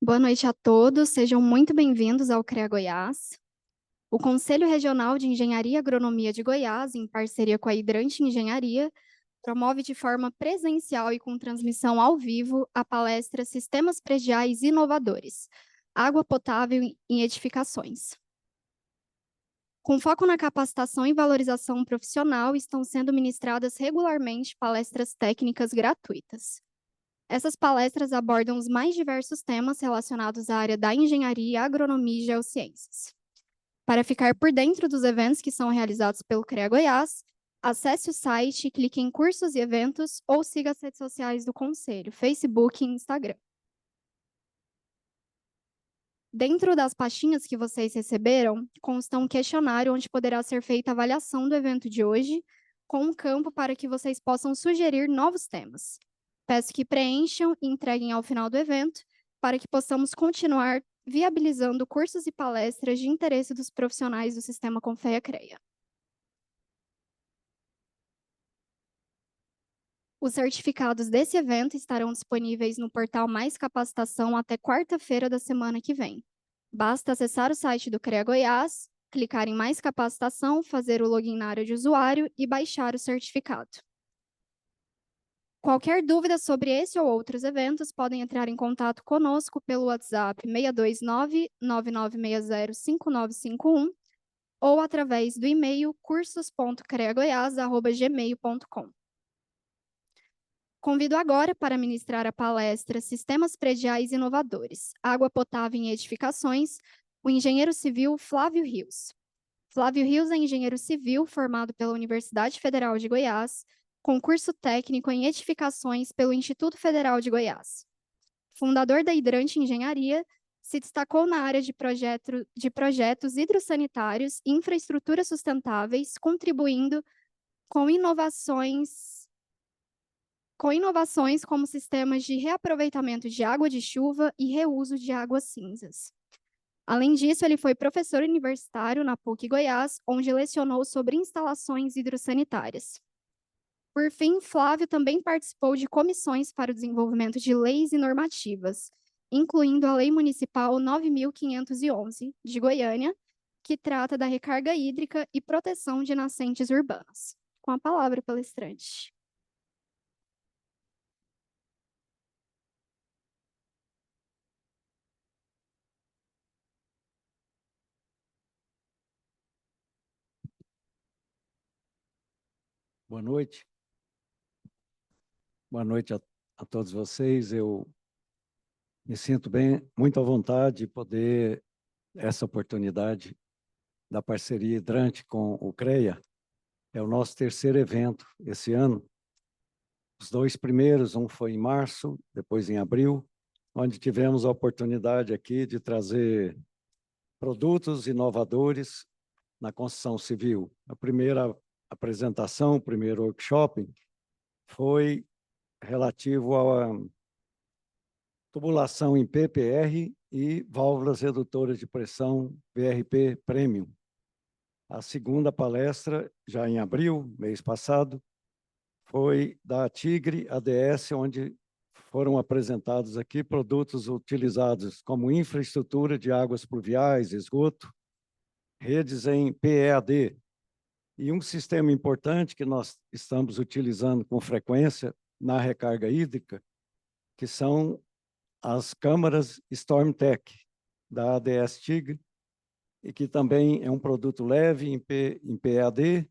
Boa noite a todos, sejam muito bem-vindos ao CREA Goiás. O Conselho Regional de Engenharia e Agronomia de Goiás, em parceria com a Hidrante Engenharia, promove de forma presencial e com transmissão ao vivo a palestra Sistemas Prediais Inovadores, Água Potável em Edificações. Com foco na capacitação e valorização profissional, estão sendo ministradas regularmente palestras técnicas gratuitas. Essas palestras abordam os mais diversos temas relacionados à área da engenharia, agronomia e geociências. Para ficar por dentro dos eventos que são realizados pelo CREA Goiás, acesse o site, clique em cursos e eventos ou siga as redes sociais do Conselho, Facebook e Instagram. Dentro das pastinhas que vocês receberam, consta um questionário onde poderá ser feita a avaliação do evento de hoje, com um campo para que vocês possam sugerir novos temas. Peço que preencham e entreguem ao final do evento, para que possamos continuar viabilizando cursos e palestras de interesse dos profissionais do Sistema Confea-CREA. Os certificados desse evento estarão disponíveis no portal Mais Capacitação até quarta-feira da semana que vem. Basta acessar o site do CREA Goiás, clicar em Mais Capacitação, fazer o login na área de usuário e baixar o certificado. Qualquer dúvida sobre esse ou outros eventos, podem entrar em contato conosco pelo WhatsApp 629-9960-5951 ou através do e-mail cursos.creagoias@gmail.com. Convido agora para ministrar a palestra Sistemas Prediais Inovadores, Água Potável em Edificações, o engenheiro civil Flávio Rios. Flávio Rios é engenheiro civil formado pela Universidade Federal de Goiás, com curso técnico em edificações pelo Instituto Federal de Goiás. Fundador da Hidrante Engenharia, se destacou na área de projetos hidrossanitários e infraestruturas sustentáveis, contribuindo com inovações como sistemas de reaproveitamento de água de chuva e reuso de águas cinzas. Além disso, ele foi professor universitário na PUC Goiás, onde lecionou sobre instalações hidrossanitárias. Por fim, Flávio também participou de comissões para o desenvolvimento de leis e normativas, incluindo a Lei Municipal 9.511, de Goiânia, que trata da recarga hídrica e proteção de nascentes urbanas. Com a palavra, palestrante. Boa noite. Boa noite a todos vocês. Eu me sinto muito à vontade de poder, essa oportunidade da parceria Hidrante com o CREA. É o nosso terceiro evento esse ano. Os dois primeiros, um foi em março, depois em abril, onde tivemos a oportunidade aqui de trazer produtos inovadores na construção civil. A primeira apresentação, o primeiro workshop, foi relativo à tubulação em PPR e válvulas redutoras de pressão VRP Premium. A segunda palestra, já em abril, mês passado, foi da Tigre ADS, onde foram apresentados aqui produtos utilizados como infraestrutura de águas pluviais, esgoto, redes em PEAD, e um sistema importante que nós estamos utilizando com frequência na recarga hídrica, que são as câmaras StormTech, da ADS Tigre, e que também é um produto leve em PEAD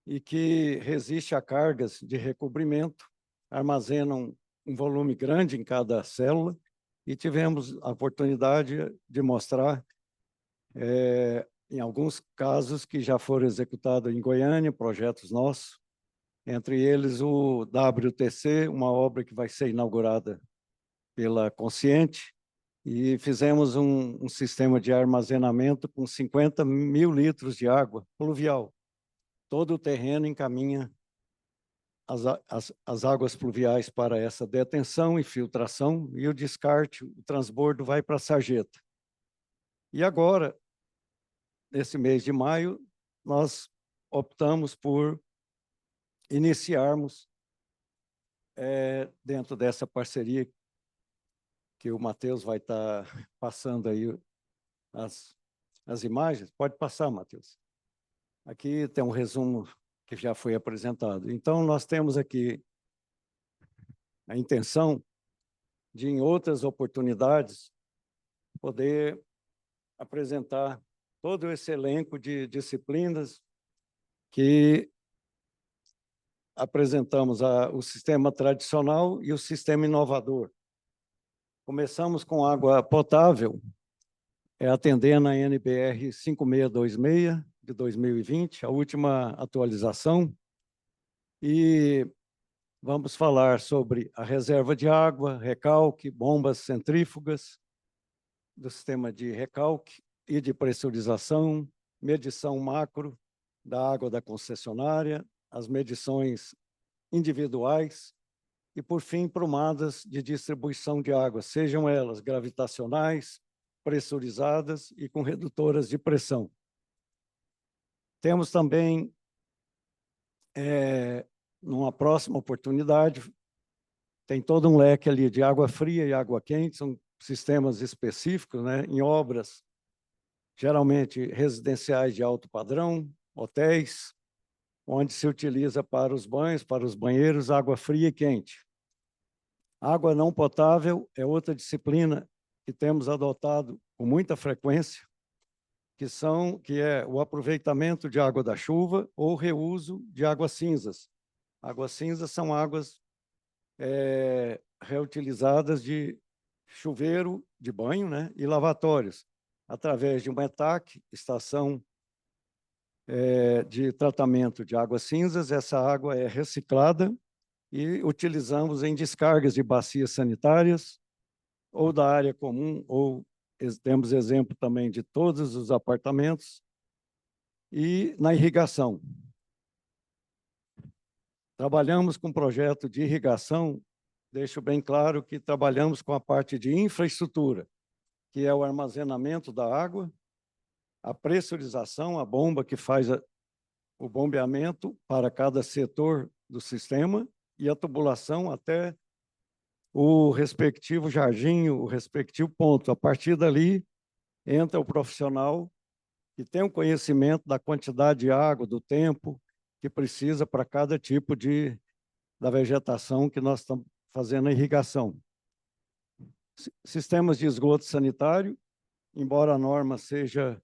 e que resiste a cargas de recobrimento, armazenam um volume grande em cada célula, e tivemos a oportunidade de mostrar, em alguns casos que já foram executados em Goiânia, projetos nossos, entre eles o WTC, uma obra que vai ser inaugurada pela Consciente, e fizemos um sistema de armazenamento com 50 mil litros de água pluvial. Todo o terreno encaminha as águas pluviais para essa detenção e filtração, e o descarte, o transbordo vai para a sarjeta. E agora, nesse mês de maio, nós optamos por iniciarmos, dentro dessa parceria, que o Matheus vai estar passando aí as imagens. Pode passar, Matheus. Aqui tem um resumo que já foi apresentado. Então, nós temos aqui a intenção de, em outras oportunidades, poder apresentar todo esse elenco de disciplinas que apresentamos o sistema tradicional e o sistema inovador. Começamos com água potável, atendendo a NBR 5626 de 2020, a última atualização, e vamos falar sobre a reserva de água, recalque, bombas centrífugas, do sistema de recalque e de pressurização, medição macro da água da concessionária, as medições individuais e, por fim, prumadas de distribuição de água, sejam elas gravitacionais, pressurizadas e com redutoras de pressão. Temos também, numa próxima oportunidade, tem todo um leque ali de água fria e água quente, são sistemas específicos, né, em obras, geralmente residenciais de alto padrão, hotéis, onde se utiliza para os banhos, para os banheiros, água fria e quente. Água não potável é outra disciplina que temos adotado com muita frequência, que é o aproveitamento de água da chuva ou reuso de águas cinzas. Águas cinzas são águas reutilizadas de chuveiro de banho, né, e lavatórios, através de uma ETAC, estação de tratamento de águas cinzas. Essa água é reciclada e utilizamos em descargas de bacias sanitárias ou da área comum, ou temos exemplo também de todos os apartamentos, e na irrigação. Trabalhamos com projeto de irrigação, deixo bem claro que trabalhamos com a parte de infraestrutura, que é o armazenamento da água, a pressurização, a bomba que faz o bombeamento para cada setor do sistema e a tubulação até o respectivo jardim, o respectivo ponto. A partir dali, entra o profissional que tem o conhecimento da quantidade de água, do tempo que precisa para cada tipo da vegetação que nós estamos fazendo a irrigação. Sistemas de esgoto sanitário, embora a norma seja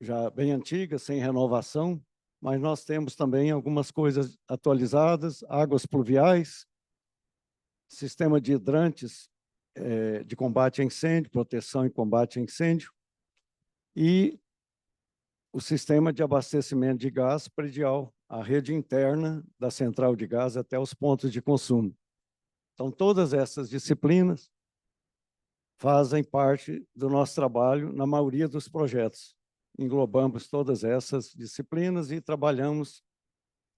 já bem antiga, sem renovação, mas nós temos também algumas coisas atualizadas, águas pluviais, sistema de hidrantes de combate a incêndio, proteção e combate a incêndio, e o sistema de abastecimento de gás predial, a rede interna da central de gás até os pontos de consumo. Então, todas essas disciplinas fazem parte do nosso trabalho na maioria dos projetos. Englobamos todas essas disciplinas e trabalhamos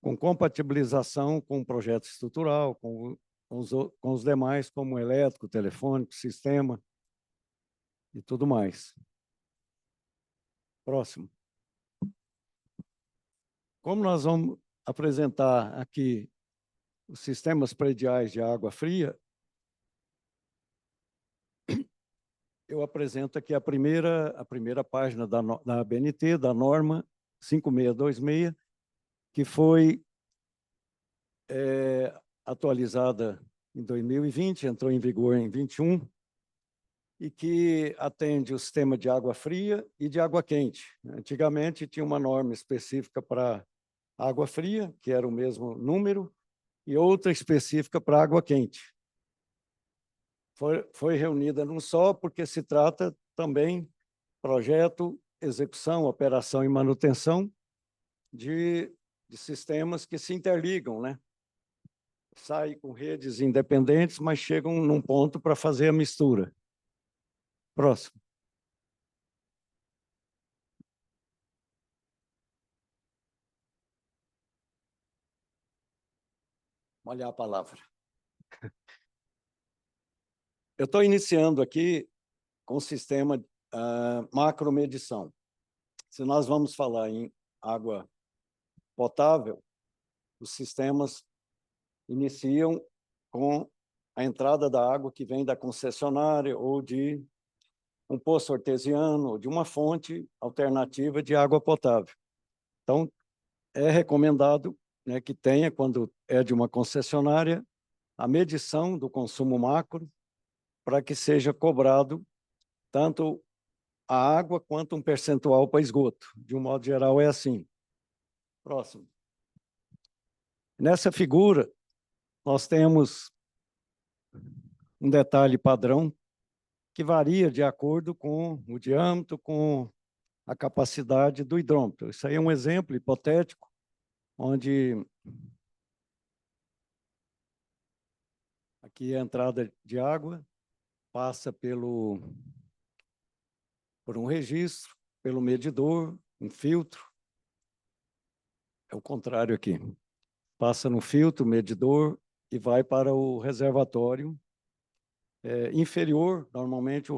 com compatibilização com o projeto estrutural, com os demais, como elétrico, telefônico, sistema e tudo mais. Próximo. Como nós vamos apresentar aqui os sistemas prediais de água fria, eu apresento aqui a primeira página da ABNT, da norma 5626, que foi atualizada em 2020, entrou em vigor em 21, e que atende o sistema de água fria e de água quente. Antigamente tinha uma norma específica para água fria, que era o mesmo número, e outra específica para água quente. Foi reunida num só, porque se trata também projeto, execução, operação e manutenção de sistemas que se interligam, né? Saem com redes independentes, mas chegam num ponto para fazer a mistura. Próximo. Olhar a palavra. Eu estou iniciando aqui com o sistema macromedição. Se nós vamos falar em água potável, os sistemas iniciam com a entrada da água que vem da concessionária ou de um poço artesiano ou de uma fonte alternativa de água potável. Então, é recomendado, né, que tenha, quando é de uma concessionária, a medição do consumo macro para que seja cobrado tanto a água quanto um percentual para esgoto. De um modo geral, é assim. Próximo. Nessa figura, nós temos um detalhe padrão que varia de acordo com o diâmetro, com a capacidade do hidrômetro. Isso aí é um exemplo hipotético, onde aqui é a entrada de água, passa por um registro, pelo medidor, um filtro. É o contrário aqui. Passa no filtro, medidor, e vai para o reservatório inferior, normalmente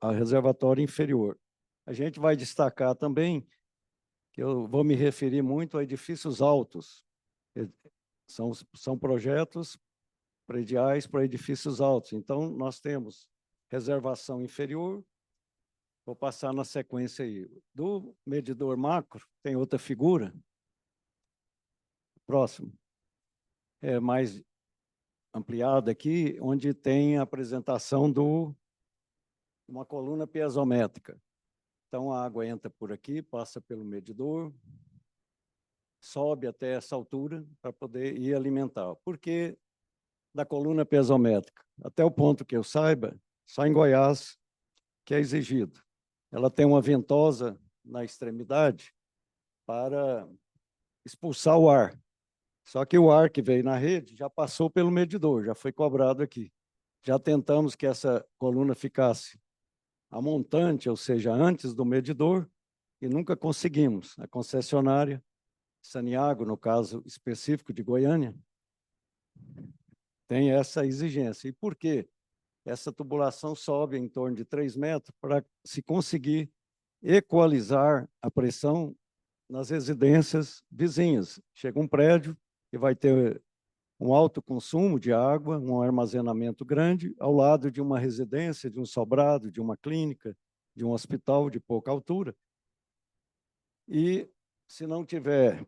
a reservatório inferior. A gente vai destacar também que eu vou me referir muito a edifícios altos. São projetos prediais para edifícios altos. Então, nós temos reservação inferior. Vou passar na sequência aí. Do medidor macro, tem outra figura. Próximo. É mais ampliada aqui, onde tem a apresentação de uma coluna piezométrica. Então, a água entra por aqui, passa pelo medidor, sobe até essa altura para poder ir alimentar. Por que da coluna piezométrica? Até o ponto que eu saiba, só em Goiás que é exigido. Ela tem uma ventosa na extremidade para expulsar o ar. Só que o ar que veio na rede já passou pelo medidor, já foi cobrado aqui. Já tentamos que essa coluna ficasse a montante, ou seja, antes do medidor, e nunca conseguimos. A concessionária, Saniago, no caso específico de Goiânia, tem essa exigência. E por quê? Essa tubulação sobe em torno de 3 metros para se conseguir equalizar a pressão nas residências vizinhas. Chega um prédio e vai ter um alto consumo de água, um armazenamento grande, ao lado de uma residência, de um sobrado, de uma clínica, de um hospital de pouca altura. E, se não tiver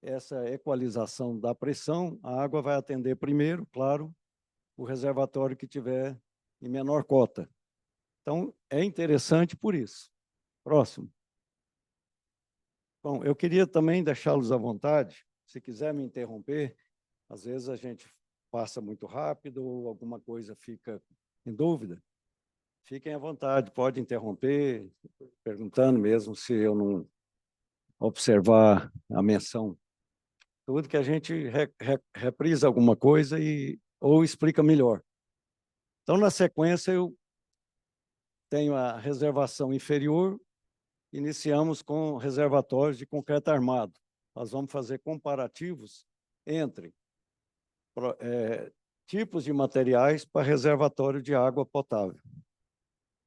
essa equalização da pressão, a água vai atender primeiro, claro, o reservatório que tiver em menor cota. Então, é interessante por isso. Próximo. Bom, eu queria também deixá-los à vontade, se quiser me interromper, às vezes a gente passa muito rápido ou alguma coisa fica em dúvida. Fiquem à vontade, pode interromper, perguntando mesmo se eu não observar a menção. Tudo que a gente reprisa alguma coisa ou explica melhor. Então, na sequência, eu tenho a reservação inferior, iniciamos com reservatórios de concreto armado. Nós vamos fazer comparativos entre tipos de materiais para reservatório de água potável.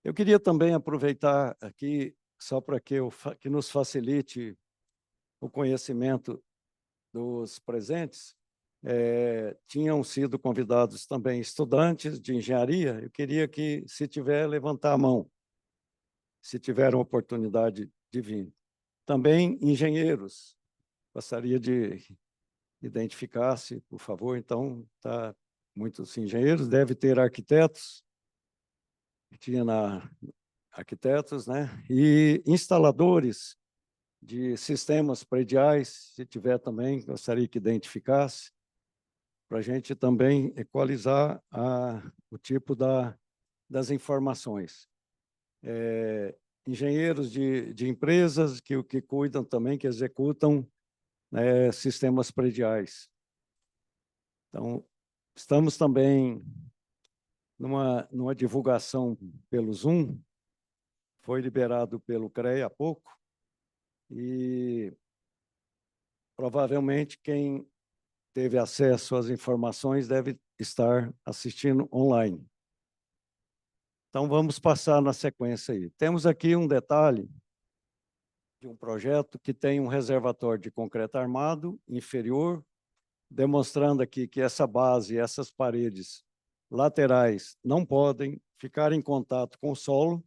Eu queria também aproveitar aqui, só para que nos facilite o conhecimento dos presentes, tinham sido convidados também estudantes de engenharia. Eu queria que, se tiver, levantar a mão, se tiver uma oportunidade de vir. Também engenheiros. Gostaria de identificar-se, por favor. Então, tá, muitos engenheiros, deve ter arquitetos, tinha arquitetos, né? E instaladores de sistemas prediais, se tiver também, gostaria que identificasse, para a gente também equalizar o tipo das informações. Engenheiros de empresas que cuidam também, que executam sistemas prediais. Então, estamos também numa divulgação pelo Zoom, foi liberado pelo CREA há pouco, e provavelmente quem teve acesso às informações deve estar assistindo online. Então, vamos passar na sequência aí. Temos aqui um detalhe de um projeto que tem um reservatório de concreto armado inferior, demonstrando aqui que essa base, essas paredes laterais não podem ficar em contato com o solo.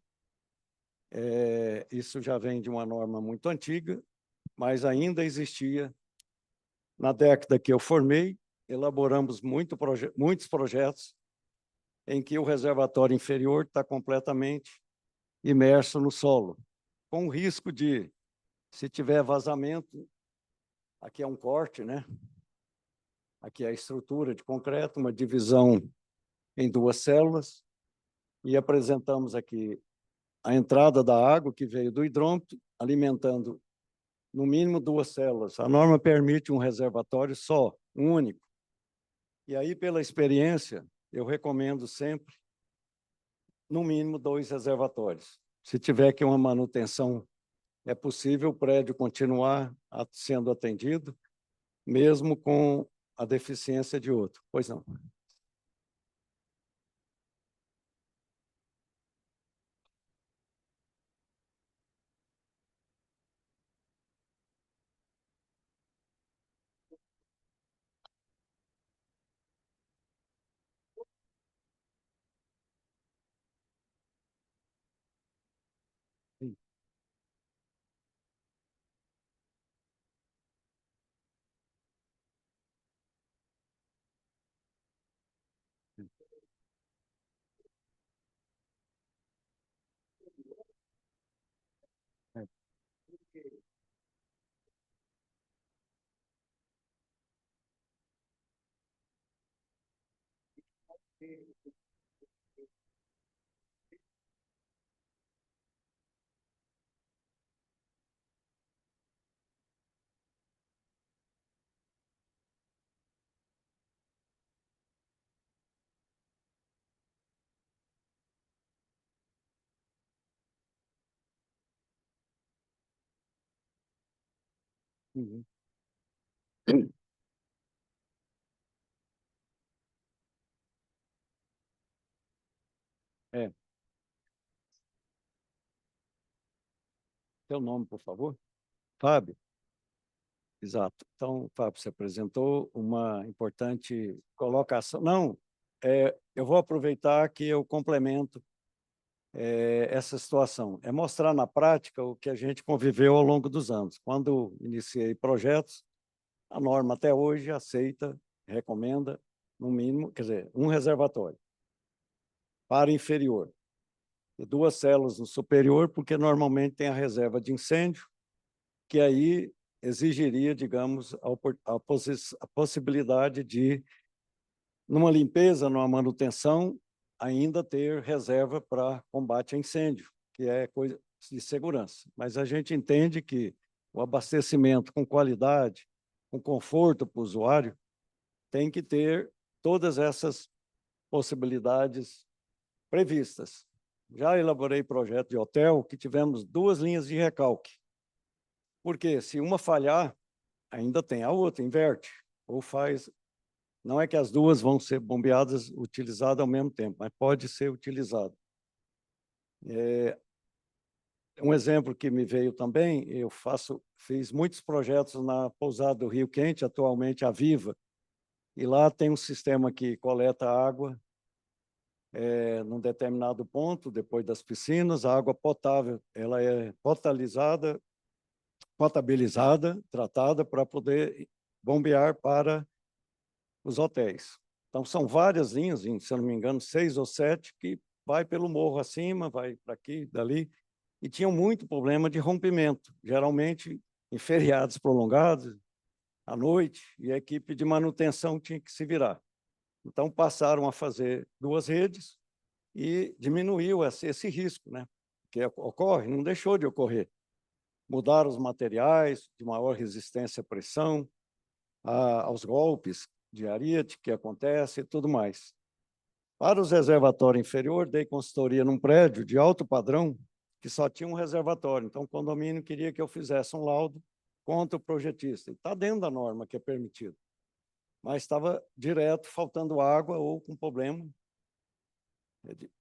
Isso já vem de uma norma muito antiga, mas ainda existia. Na década que eu formei, elaboramos muitos projetos em que o reservatório inferior está completamente imerso no solo, com o risco de, se tiver vazamento, aqui é um corte, né? Aqui é a estrutura de concreto, uma divisão em 2 células, e apresentamos aqui a entrada da água que veio do hidrômetro, alimentando no mínimo 2 células. A norma permite um reservatório só, um único. E aí, pela experiência, eu recomendo sempre no mínimo 2 reservatórios. Se tiver que uma manutenção, é possível o prédio continuar sendo atendido, mesmo com a deficiência de outro. Pois não. Sim, sim, é. Uhum. É. Seu nome, por favor? Fábio? Exato. Então, Fábio, você apresentou uma importante colocação. Não, eu vou aproveitar que eu complemento essa situação. É mostrar na prática o que a gente conviveu ao longo dos anos. Quando iniciei projetos, a norma até hoje aceita, recomenda, no mínimo, quer dizer, um reservatório para inferior e 2 células no superior, porque normalmente tem a reserva de incêndio, que aí exigiria, digamos, a possibilidade de, numa limpeza, numa manutenção, ainda ter reserva para combate a incêndio, que é coisa de segurança. Mas a gente entende que o abastecimento com qualidade, com conforto para o usuário, tem que ter todas essas possibilidades previstas. Já elaborei projeto de hotel que tivemos 2 linhas de recalque, porque se uma falhar, ainda tem a outra, inverte, ou faz. Não é que as duas vão ser bombeadas, utilizadas ao mesmo tempo, mas pode ser utilizado. Um exemplo que me veio também, fiz muitos projetos na pousada do Rio Quente, atualmente a Viva, e lá tem um sistema que coleta água num determinado ponto, depois das piscinas, a água potável, ela é potabilizada, tratada para poder bombear para os hotéis. Então, são várias linhas, se eu não me engano, 6 ou 7, que vai pelo morro acima, vai para aqui, dali, e tinham muito problema de rompimento, geralmente em feriados prolongados, à noite, e a equipe de manutenção tinha que se virar. Então, passaram a fazer 2 redes e diminuiu esse risco, né? Que ocorre, não deixou de ocorrer. Mudaram os materiais de maior resistência à pressão, aos golpes de ariete que acontece e tudo mais. Para os reservatórios inferior, dei consultoria num prédio de alto padrão que só tinha um reservatório. Então, o condomínio queria que eu fizesse um laudo contra o projetista. Está dentro da norma que é permitido. Mas estava direto faltando água ou com problema.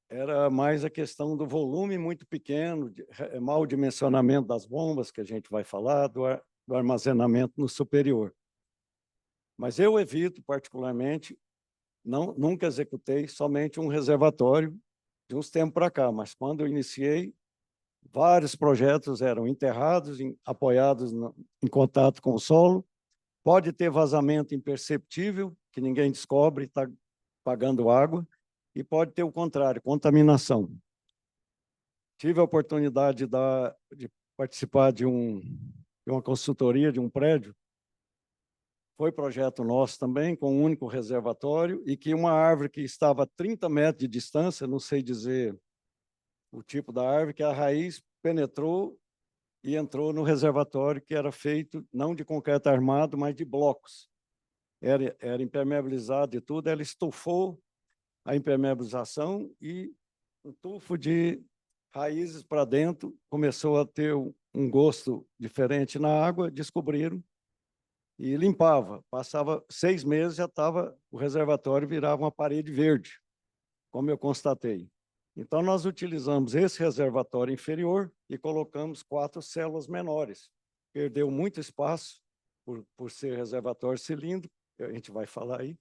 Era mais a questão do volume muito pequeno, mau dimensionamento das bombas, que a gente vai falar, do armazenamento no superior. Mas eu evito, particularmente, nunca executei somente um reservatório de uns tempos para cá, mas quando eu iniciei, vários projetos eram enterrados, apoiados em contato com o solo. Pode ter vazamento imperceptível, que ninguém descobre, está pagando água, e pode ter o contrário, contaminação. Tive a oportunidade de participar de uma consultoria de um prédio. Foi projeto nosso também, com um único reservatório, e que uma árvore que estava a 30 metros de distância, não sei dizer o tipo da árvore, que a raiz penetrou e entrou no reservatório, que era feito não de concreto armado, mas de blocos. Era impermeabilizado e tudo, ela estufou a impermeabilização e um tufo de raízes para dentro, começou a ter um gosto diferente na água, descobriram e limpava. Passava 6 meses, já estava, o reservatório virava uma parede verde, como eu constatei. Então, nós utilizamos esse reservatório inferior e colocamos 4 células menores. Perdeu muito espaço por ser reservatório cilíndrico, a gente vai falar aí.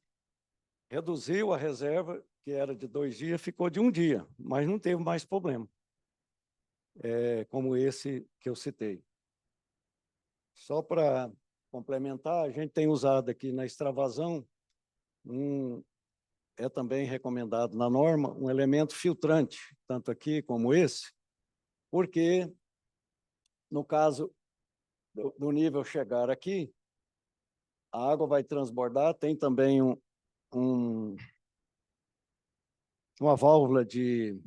Reduziu a reserva, que era de 2 dias, ficou de 1 dia, mas não teve mais problema, como esse que eu citei. Só para complementar, a gente tem usado aqui na extravasão, é também recomendado na norma, um elemento filtrante, tanto aqui como esse, porque, no caso do nível chegar aqui, a água vai transbordar, tem também uma válvula de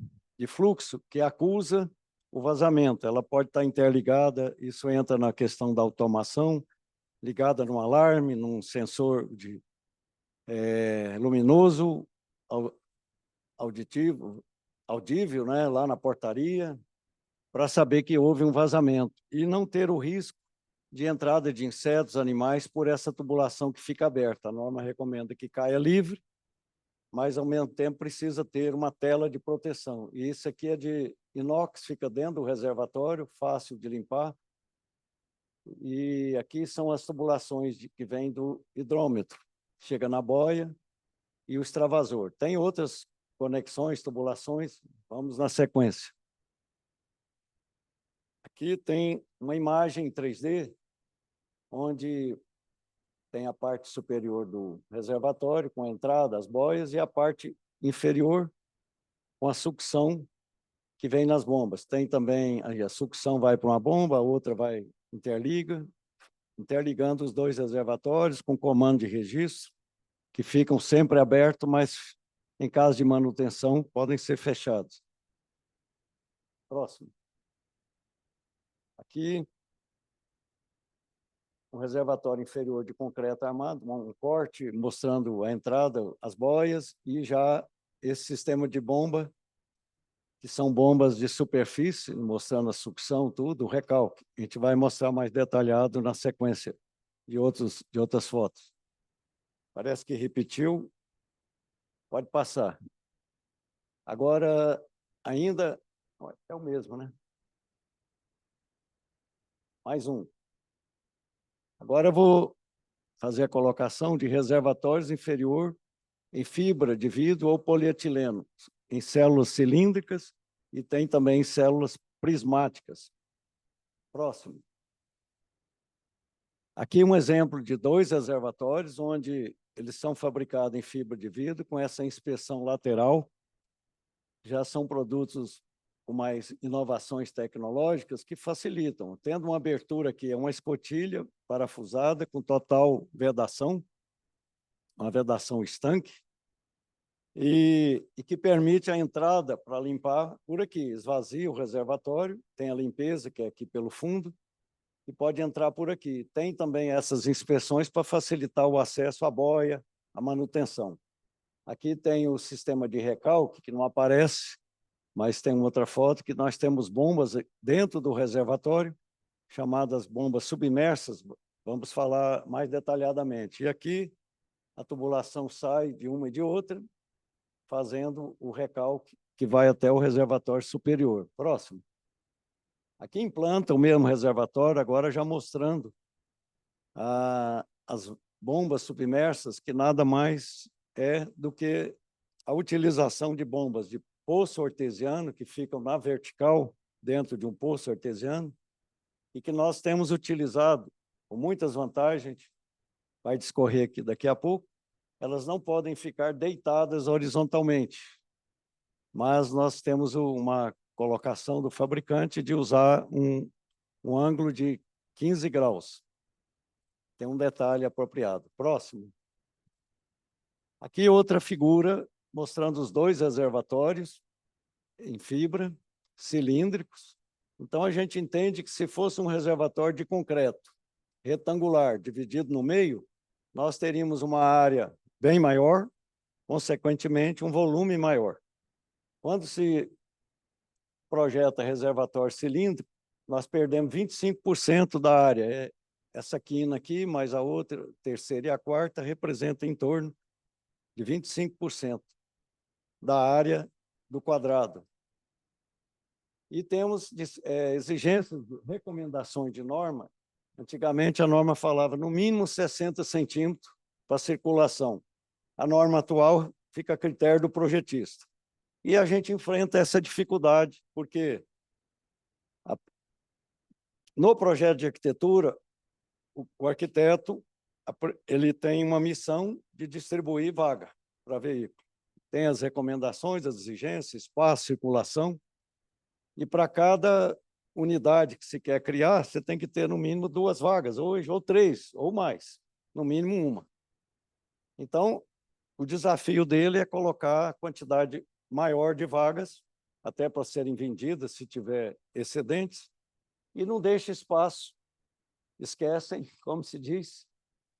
fluxo que acusa o vazamento. Ela pode estar interligada, isso entra na questão da automação, ligada num alarme, num sensor luminoso, audível, né, lá na portaria, para saber que houve um vazamento e não ter o risco de entrada de insetos, animais, por essa tubulação que fica aberta. A norma recomenda que caia livre, mas, ao mesmo tempo, precisa ter uma tela de proteção. E isso aqui é de inox, fica dentro do reservatório, fácil de limpar. E aqui são as tubulações que vêm do hidrômetro. Chega na boia e o extravasor. Tem outras conexões, tubulações, vamos na sequência. Aqui tem uma imagem em 3D, onde tem a parte superior do reservatório, com a entrada, as boias, e a parte inferior, com a sucção que vem nas bombas. Tem também, a sucção vai para uma bomba, a outra vai interligando os 2 reservatórios com comando de registro, que ficam sempre abertos, mas, em caso de manutenção, podem ser fechados. Próximo. Aqui, um reservatório inferior de concreto armado, um corte mostrando a entrada, as boias, e já esse sistema de bomba, que são bombas de superfície, mostrando a sucção, tudo, o recalque. A gente vai mostrar mais detalhado na sequência de outras fotos. Parece que repetiu. Pode passar. Agora, ainda... É o mesmo, né? Mais um. Agora eu vou fazer a colocação de reservatórios inferior em fibra de vidro ou polietileno, em células cilíndricas e tem também células prismáticas. Próximo. Aqui um exemplo de 2 reservatórios, onde eles são fabricados em fibra de vidro, com essa inspeção lateral. Já são produtos com mais inovações tecnológicas que facilitam. Tendo uma abertura aqui, é uma escotilha parafusada com total vedação, uma vedação estanque, e que permite a entrada para limpar por aqui. Esvazia o reservatório, tem a limpeza, que é aqui pelo fundo, e pode entrar por aqui. Tem também essas inspeções para facilitar o acesso à boia, a manutenção. Aqui tem o sistema de recalque, que não aparece, mas tem outra foto que nós temos bombas dentro do reservatório, chamadas bombas submersas, vamos falar mais detalhadamente. E aqui a tubulação sai de uma e de outra, fazendo o recalque que vai até o reservatório superior. Próximo. Aqui implanta o mesmo reservatório, agora já mostrando as bombas submersas, que nada mais é do que a utilização de bombas de poço artesiano, que ficam na vertical, dentro de um poço artesiano, e que nós temos utilizado com muitas vantagens, vai discorrer aqui daqui a pouco. Elas não podem ficar deitadas horizontalmente, mas nós temos uma colocação do fabricante de usar um ângulo de 15 graus. Tem um detalhe apropriado. Próximo. Aqui outra figura mostrando os 2 reservatórios em fibra, cilíndricos. Então, a gente entende que, se fosse um reservatório de concreto retangular, dividido no meio, nós teríamos uma área bem maior, consequentemente, um volume maior. Quando se projeta reservatório cilíndrico, nós perdemos 25% da área. Essa quina aqui, mais a outra, terceira e a quarta, representa em torno de 25% da área do quadrado. E temos exigências, recomendações de norma. Antigamente, a norma falava no mínimo 60 centímetros para circulação. A norma atual fica a critério do projetista. E a gente enfrenta essa dificuldade, porque no projeto de arquitetura, o arquiteto ele tem uma missão de distribuir vaga para veículo. Tem as recomendações, as exigências, espaço, circulação, e para cada unidade que se quer criar, você tem que ter no mínimo 2 vagas, hoje, ou 3, ou mais, no mínimo uma. Então, o desafio dele é colocar a quantidade maior de vagas, até para serem vendidas, se tiver excedentes, e não deixa espaço. Esquecem, como se diz,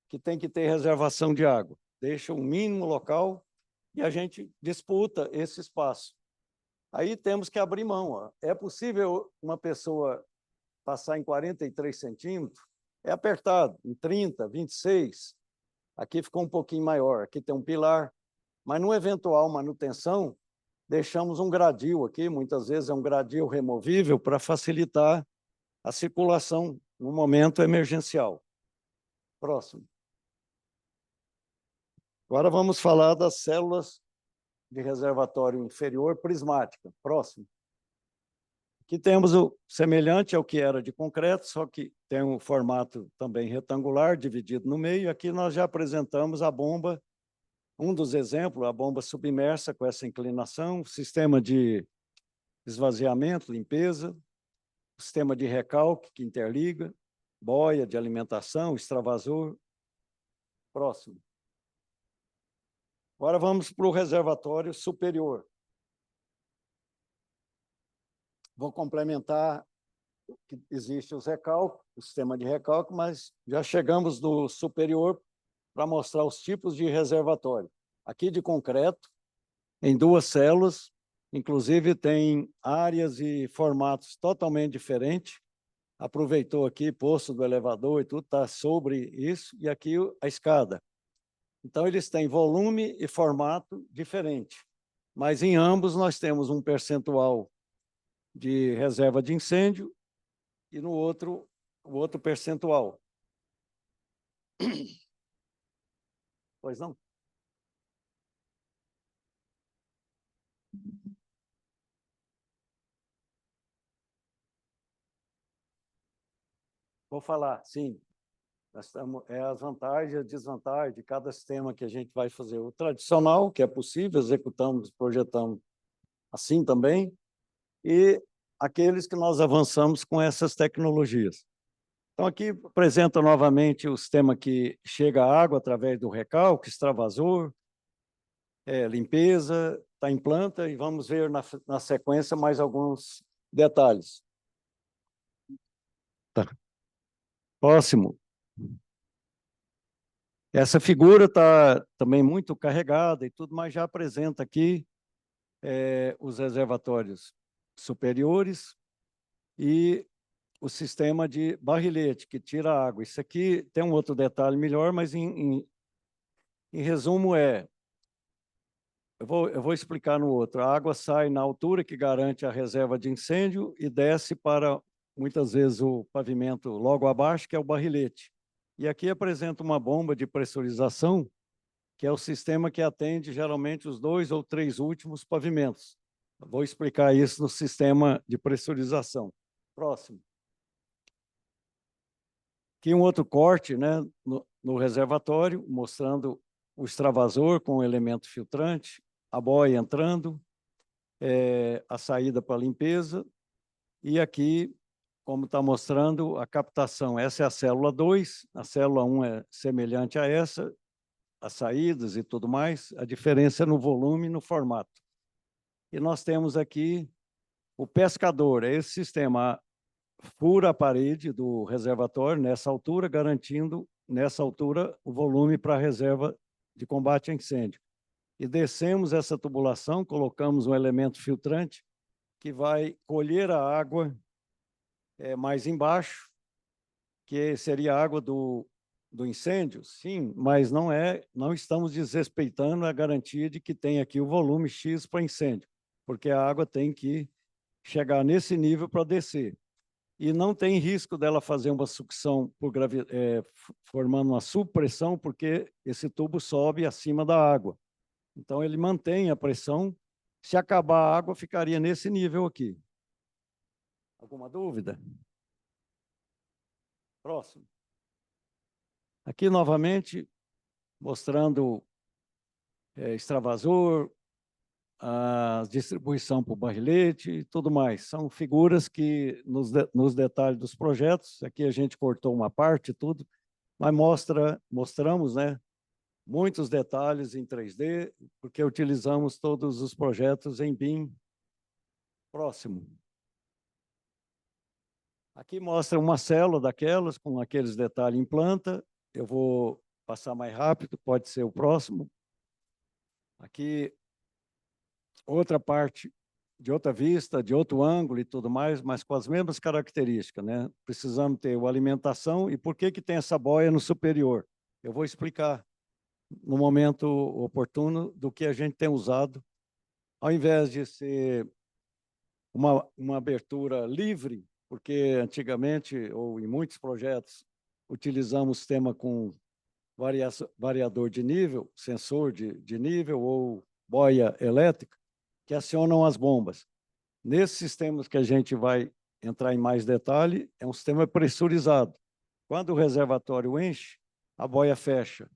que tem que ter reservação de água. Deixa um mínimo local e a gente disputa esse espaço. Aí temos que abrir mão. Ó. É possível uma pessoa passar em 43 centímetros? É apertado, em 30, 26. Aqui ficou um pouquinho maior. Aqui tem um pilar. Mas, no eventual manutenção, deixamos um gradil aqui. Muitas vezes é um gradil removível para facilitar a circulação no momento emergencial. Próximo. Agora vamos falar das células de reservatório inferior prismática. Próximo. Aqui temos o semelhante ao que era de concreto, só que tem um formato também retangular, dividido no meio. Aqui nós já apresentamos a bomba, um dos exemplos, a bomba submersa com essa inclinação, sistema de esvaziamento, limpeza, sistema de recalque que interliga, boia de alimentação, extravasor. Próximo. Agora vamos para o reservatório superior. Vou complementar que existe os recalques, o sistema de recalque, mas já chegamos no superior para mostrar os tipos de reservatório. Aqui de concreto, em 2 células, inclusive tem áreas e formatos totalmente diferentes. Aproveitou aqui posto do elevador e tudo está sobre isso, e aqui a escada. Então, eles têm volume e formato diferente, mas em ambos nós temos um percentual de reserva de incêndio e no outro, o outro percentual. Pois não? Vou falar, sim. Nós estamos, as vantagens e as desvantagens de cada sistema que a gente vai fazer. O tradicional, que é possível, executamos, projetamos assim também, e aqueles que nós avançamos com essas tecnologias. Então, aqui apresenta novamente o sistema que chega a água através do recalque, extravasor, limpeza, está em planta, e vamos ver na sequência mais alguns detalhes. Tá. Próximo. Essa figura está também muito carregada e tudo, mas já apresenta aqui os reservatórios superiores e o sistema de barrilete, que tira a água. Isso aqui tem um outro detalhe melhor, mas em resumo eu vou explicar no outro. A água sai na altura que garante a reserva de incêndio e desce para, muitas vezes, o pavimento logo abaixo, que é o barrilete. E aqui apresenta uma bomba de pressurização, que é o sistema que atende, geralmente, os 2 ou 3 últimos pavimentos. Eu vou explicar isso no sistema de pressurização. Próximo. Aqui um outro corte, né, no reservatório, mostrando o extravasor com o elemento filtrante, a boia entrando, a saída para a limpeza, e aqui, como está mostrando, a captação. Essa é a célula 2, a célula 1 é semelhante a essa, as saídas e tudo mais, a diferença é no volume e no formato. E nós temos aqui o pescador, é esse sistema, fura a parede do reservatório nessa altura, garantindo, nessa altura, o volume para a reserva de combate a incêndio. E descemos essa tubulação, colocamos um elemento filtrante que vai colher a água mais embaixo, que seria a água do incêndio, sim, mas não estamos desrespeitando a garantia de que tem aqui o volume X para incêndio, porque a água tem que chegar nesse nível para descer. E não tem risco dela fazer uma sucção formando uma subpressão, porque esse tubo sobe acima da água. Então, ele mantém a pressão. Se acabar a água, ficaria nesse nível aqui. Alguma dúvida? Próximo. Aqui, novamente, mostrando extravasor, a distribuição para o barrilete e tudo mais. São figuras que, nos detalhes dos projetos, aqui a gente cortou uma parte, tudo, mas mostramos, né, muitos detalhes em 3D, porque utilizamos todos os projetos em BIM. Próximo. Aqui mostra uma célula daquelas, com aqueles detalhes em planta. Eu vou passar mais rápido, pode ser o próximo. Aqui, outra parte de outra vista, de outro ângulo e tudo mais, mas com as mesmas características, né? Precisamos ter a alimentação. E por que tem essa boia no superior? Eu vou explicar no momento oportuno do que a gente tem usado. Ao invés de ser uma abertura livre, porque antigamente, ou em muitos projetos, utilizamos sistema com variador de nível, sensor de nível ou boia elétrica, que acionam as bombas. Nesses sistemas que a gente vai entrar em mais detalhe, é um sistema pressurizado. Quando o reservatório enche, a boia fecha.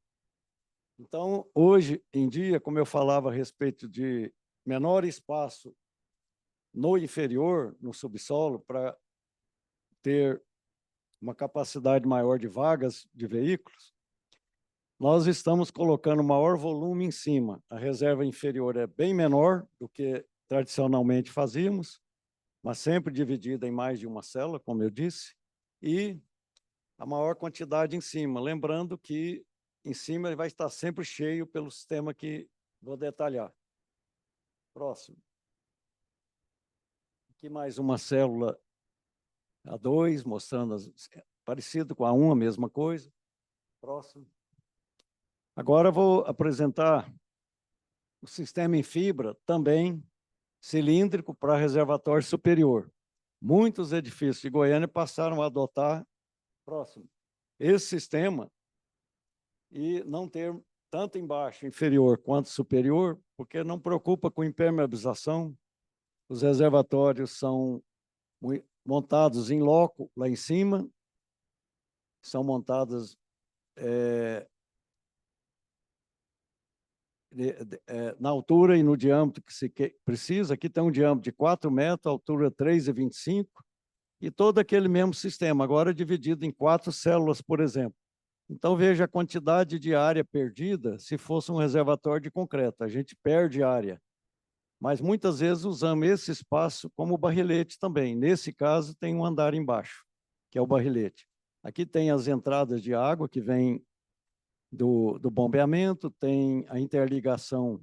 Então, hoje em dia, como eu falava a respeito de menor espaço no inferior, no subsolo, para ter uma capacidade maior de vagas de veículos, nós estamos colocando maior volume em cima. A reserva inferior é bem menor do que tradicionalmente fazíamos, mas sempre dividida em mais de uma célula, como eu disse, e a maior quantidade em cima. Lembrando que em cima ele vai estar sempre cheio pelo sistema que vou detalhar. Próximo. Aqui mais uma célula A2, mostrando parecido com a 1, a mesma coisa. Próximo. Agora vou apresentar o sistema em fibra, também cilíndrico para reservatório superior. Muitos edifícios de Goiânia passaram a adotar esse sistema e não ter tanto embaixo inferior quanto superior, porque não preocupa com impermeabilização. Os reservatórios são montados em loco lá em cima, são montados na altura e no diâmetro que se precisa. Aqui tem um diâmetro de 4 metros, altura 3,25, e todo aquele mesmo sistema, agora dividido em 4 células, por exemplo. Então, veja a quantidade de área perdida se fosse um reservatório de concreto. A gente perde área, mas muitas vezes usamos esse espaço como barrilete também. Nesse caso, tem um andar embaixo, que é o barrilete. Aqui tem as entradas de água que vêm do bombeamento, tem a interligação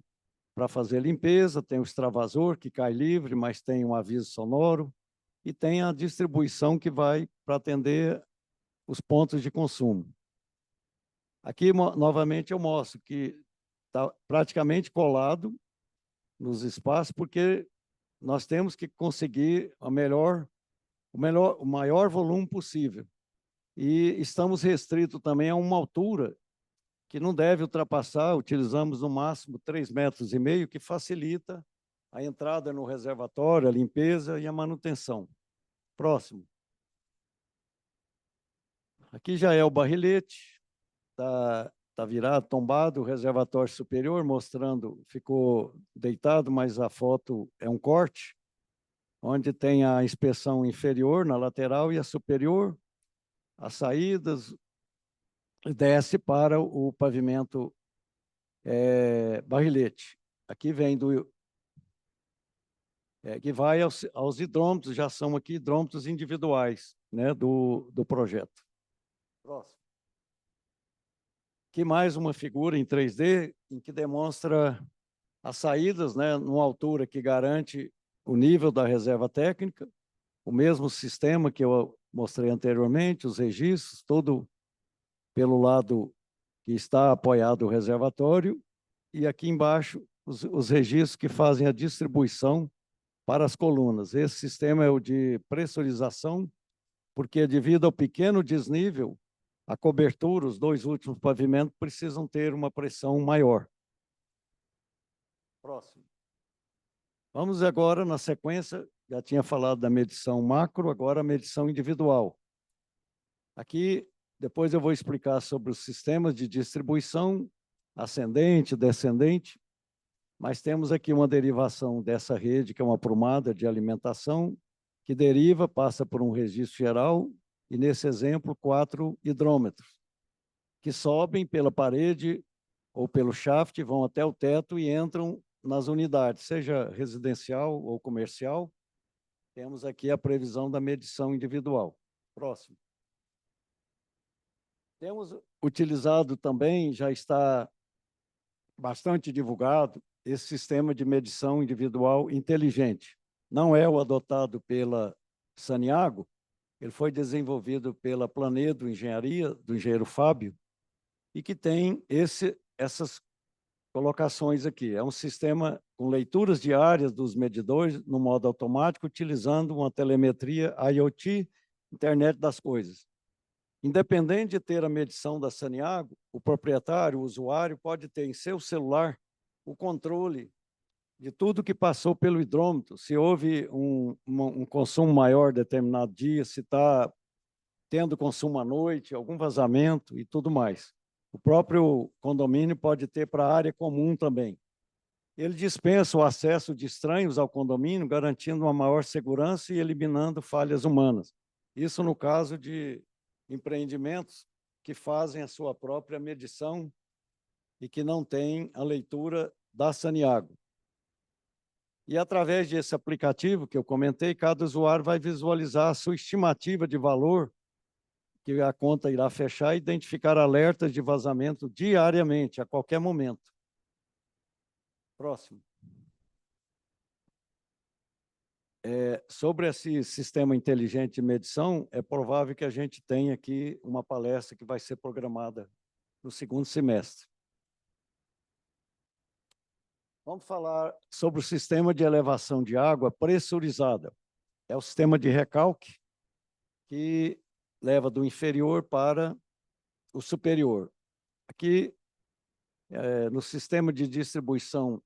para fazer limpeza, tem o extravasor que cai livre, mas tem um aviso sonoro, e tem a distribuição que vai para atender os pontos de consumo. Aqui, novamente, eu mostro que está praticamente colado nos espaços, porque nós temos que conseguir o maior volume possível. E estamos restritos também a uma altura que não deve ultrapassar, utilizamos no máximo 3,5 metros, que facilita a entrada no reservatório, a limpeza e a manutenção. Próximo. Aqui já é o barrilete, está virado, tombado, o reservatório superior, mostrando, ficou deitado, mas a foto é um corte, onde tem a inspeção inferior na lateral e a superior, as saídas, desce para o pavimento barrilete. Aqui vem que vai aos hidrômetros, já são aqui hidrômetros individuais, né, do projeto. Próximo. Aqui mais uma figura em 3D, em que demonstra as saídas, né, numa altura que garante o nível da reserva técnica, o mesmo sistema que eu mostrei anteriormente, os registros, todo pelo lado que está apoiado o reservatório, e aqui embaixo os registros que fazem a distribuição para as colunas. Esse sistema é o de pressurização, porque devido ao pequeno desnível, a cobertura, os dois últimos pavimentos, precisam ter uma pressão maior. Próximo. Vamos agora, na sequência, já tinha falado da medição macro, agora a medição individual. Aqui, depois eu vou explicar sobre os sistemas de distribuição, ascendente, descendente, mas temos aqui uma derivação dessa rede, que é uma prumada de alimentação, que deriva, passa por um registro geral, e nesse exemplo, 4 hidrômetros, que sobem pela parede ou pelo shaft, vão até o teto e entram nas unidades, seja residencial ou comercial. Temos aqui a previsão da medição individual. Próximo. Temos utilizado também, já está bastante divulgado, esse sistema de medição individual inteligente. Não é o adotado pela Saniago, ele foi desenvolvido pela Planedo Engenharia, do engenheiro Fábio, e que tem essas colocações aqui. É um sistema com leituras diárias dos medidores no modo automático, utilizando uma telemetria IoT, Internet das Coisas. Independente de ter a medição da Saniago, o proprietário, o usuário, pode ter em seu celular o controle de tudo que passou pelo hidrômetro, se houve um consumo maior determinado dia, se está tendo consumo à noite, algum vazamento e tudo mais. O próprio condomínio pode ter para a área comum também. Ele dispensa o acesso de estranhos ao condomínio, garantindo uma maior segurança e eliminando falhas humanas. Isso no caso de empreendimentos que fazem a sua própria medição e que não têm a leitura da Saniago. E através desse aplicativo que eu comentei, cada usuário vai visualizar a sua estimativa de valor que a conta irá fechar e identificar alertas de vazamento diariamente, a qualquer momento. Próximo. Sobre esse sistema inteligente de medição, é provável que a gente tenha aqui uma palestra que vai ser programada no segundo semestre. Vamos falar sobre o sistema de elevação de água pressurizada. É o sistema de recalque que leva do inferior para o superior. Aqui, no sistema de distribuição,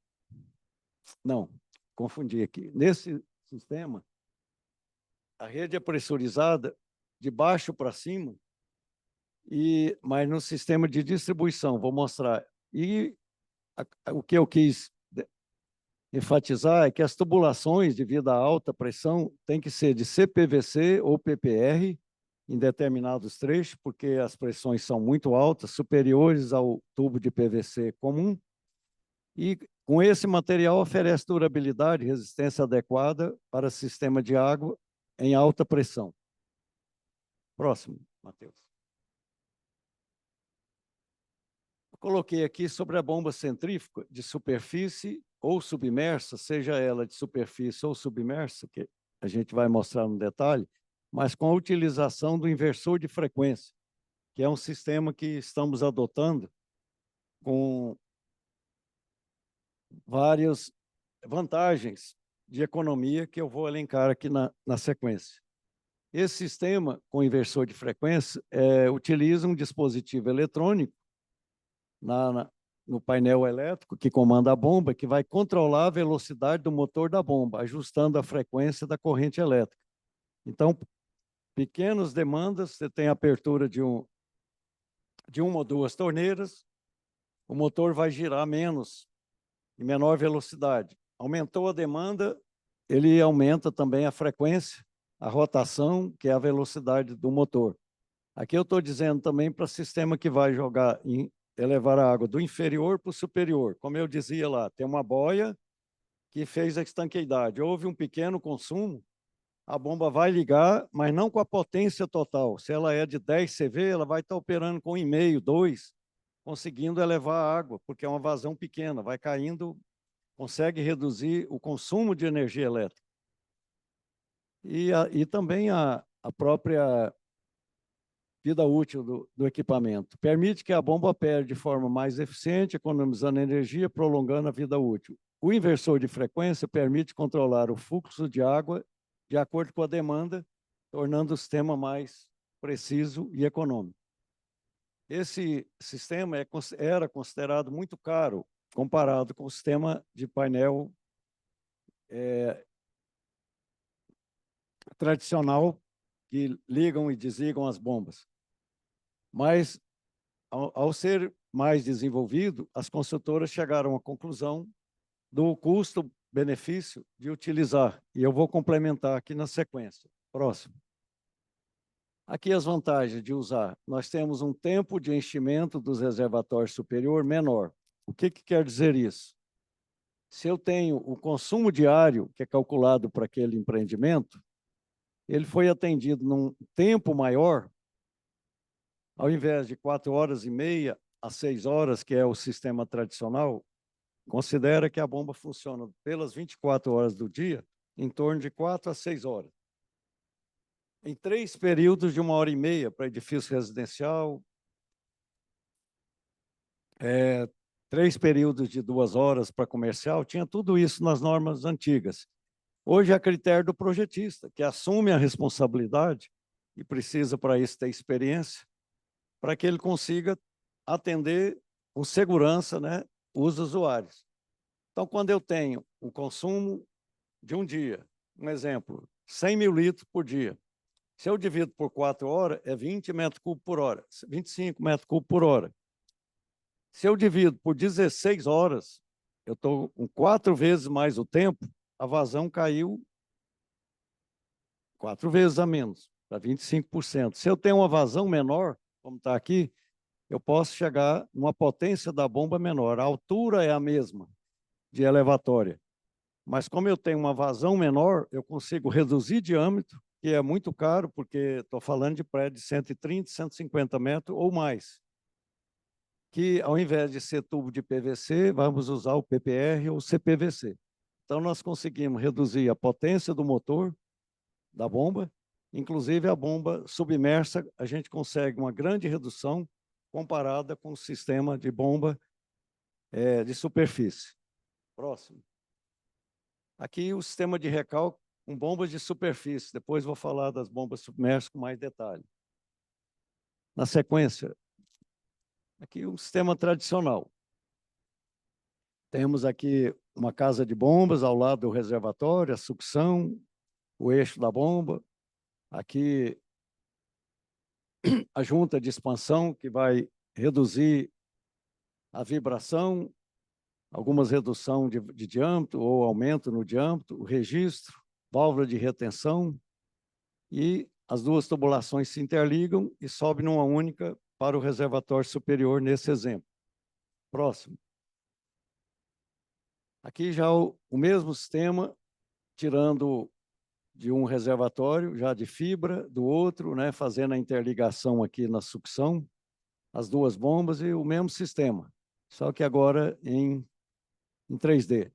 não, confundi aqui. Nesse sistema, a rede é pressurizada de baixo para cima, mas no sistema de distribuição, vou mostrar. E o que eu quis enfatizar é que as tubulações devido à alta pressão têm que ser de CPVC ou PPR em determinados trechos, porque as pressões são muito altas, superiores ao tubo de PVC comum, e com esse material oferece durabilidade e resistência adequada para sistema de água em alta pressão. Próximo, Matheus. Coloquei aqui sobre a bomba centrífuga de superfície ou submersa, seja ela de superfície ou submersa, que a gente vai mostrar no detalhe, mas com a utilização do inversor de frequência, que é um sistema que estamos adotando com várias vantagens de economia que eu vou elencar aqui na sequência. Esse sistema com inversor de frequência utiliza um dispositivo eletrônico no painel elétrico que comanda a bomba, que vai controlar a velocidade do motor da bomba, ajustando a frequência da corrente elétrica. Então, pequenas demandas, você tem a apertura de uma ou duas torneiras, o motor vai girar menos, em menor velocidade. Aumentou a demanda, ele aumenta também a frequência, a rotação, que é a velocidade do motor. Aqui eu estou dizendo também para o sistema que vai elevar a água do inferior para o superior. Como eu dizia lá, tem uma boia que fez a estanqueidade. Houve um pequeno consumo, a bomba vai ligar, mas não com a potência total. Se ela é de 10 CV, ela vai estar operando com 1,5, 2, conseguindo elevar a água, porque é uma vazão pequena, vai caindo, consegue reduzir o consumo de energia elétrica. E também a própria vida útil do equipamento. Permite que a bomba opere de forma mais eficiente, economizando energia, prolongando a vida útil. O inversor de frequência permite controlar o fluxo de água de acordo com a demanda, tornando o sistema mais preciso e econômico. Esse sistema era considerado muito caro comparado com o sistema de painel tradicional que ligam e desligam as bombas. Mas, ao ser mais desenvolvido, as construtoras chegaram à conclusão do custo-benefício de utilizar. E eu vou complementar aqui na sequência. Próximo. Aqui as vantagens de usar. Nós temos um tempo de enchimento dos reservatórios superior menor. O que quer dizer isso? Se eu tenho o consumo diário, que é calculado para aquele empreendimento, ele foi atendido num tempo maior, ao invés de 4h30 a 6 horas, que é o sistema tradicional, considera que a bomba funciona pelas 24 horas do dia, em torno de 4 a 6 horas. Em 3 períodos de 1h30 para edifício residencial, 3 períodos de 2 horas para comercial, tinha tudo isso nas normas antigas. Hoje é a critério do projetista, que assume a responsabilidade e precisa para isso ter experiência, para que ele consiga atender com segurança, né, os usuários. Então, quando eu tenho o consumo de um dia, um exemplo, 100 mil litros por dia, se eu divido por 4 horas, é 20 metros cúbicos por hora, 25 metros cúbicos por hora. Se eu divido por 16 horas, eu estou com 4 vezes mais o tempo, a vazão caiu 4 vezes a menos, para 25%. Se eu tenho uma vazão menor, como está aqui, eu posso chegar numa potência da bomba menor. A altura é a mesma de elevatória. Mas como eu tenho uma vazão menor, eu consigo reduzir diâmetro, que é muito caro, porque estou falando de prédio de 130, 150 metros ou mais. Que ao invés de ser tubo de PVC, vamos usar o PPR ou CPVC. Então nós conseguimos reduzir a potência do motor da bomba, inclusive a bomba submersa, a gente consegue uma grande redução comparada com o sistema de bomba de superfície. Próximo. Aqui o sistema de recalque com bombas de superfície. Depois vou falar das bombas submersas com mais detalhe. Na sequência, aqui o sistema tradicional. Temos aqui uma casa de bombas ao lado do reservatório, a sucção, o eixo da bomba. Aqui a junta de expansão, que vai reduzir a vibração, algumas redução de diâmetro ou aumento no diâmetro, o registro, válvula de retenção, e as duas tubulações se interligam e sobem numa única para o reservatório superior, nesse exemplo. Próximo. Aqui já o mesmo sistema, tirando de um reservatório, já de fibra, do outro, né, fazendo a interligação aqui na sucção, as duas bombas e o mesmo sistema, só que agora em 3D.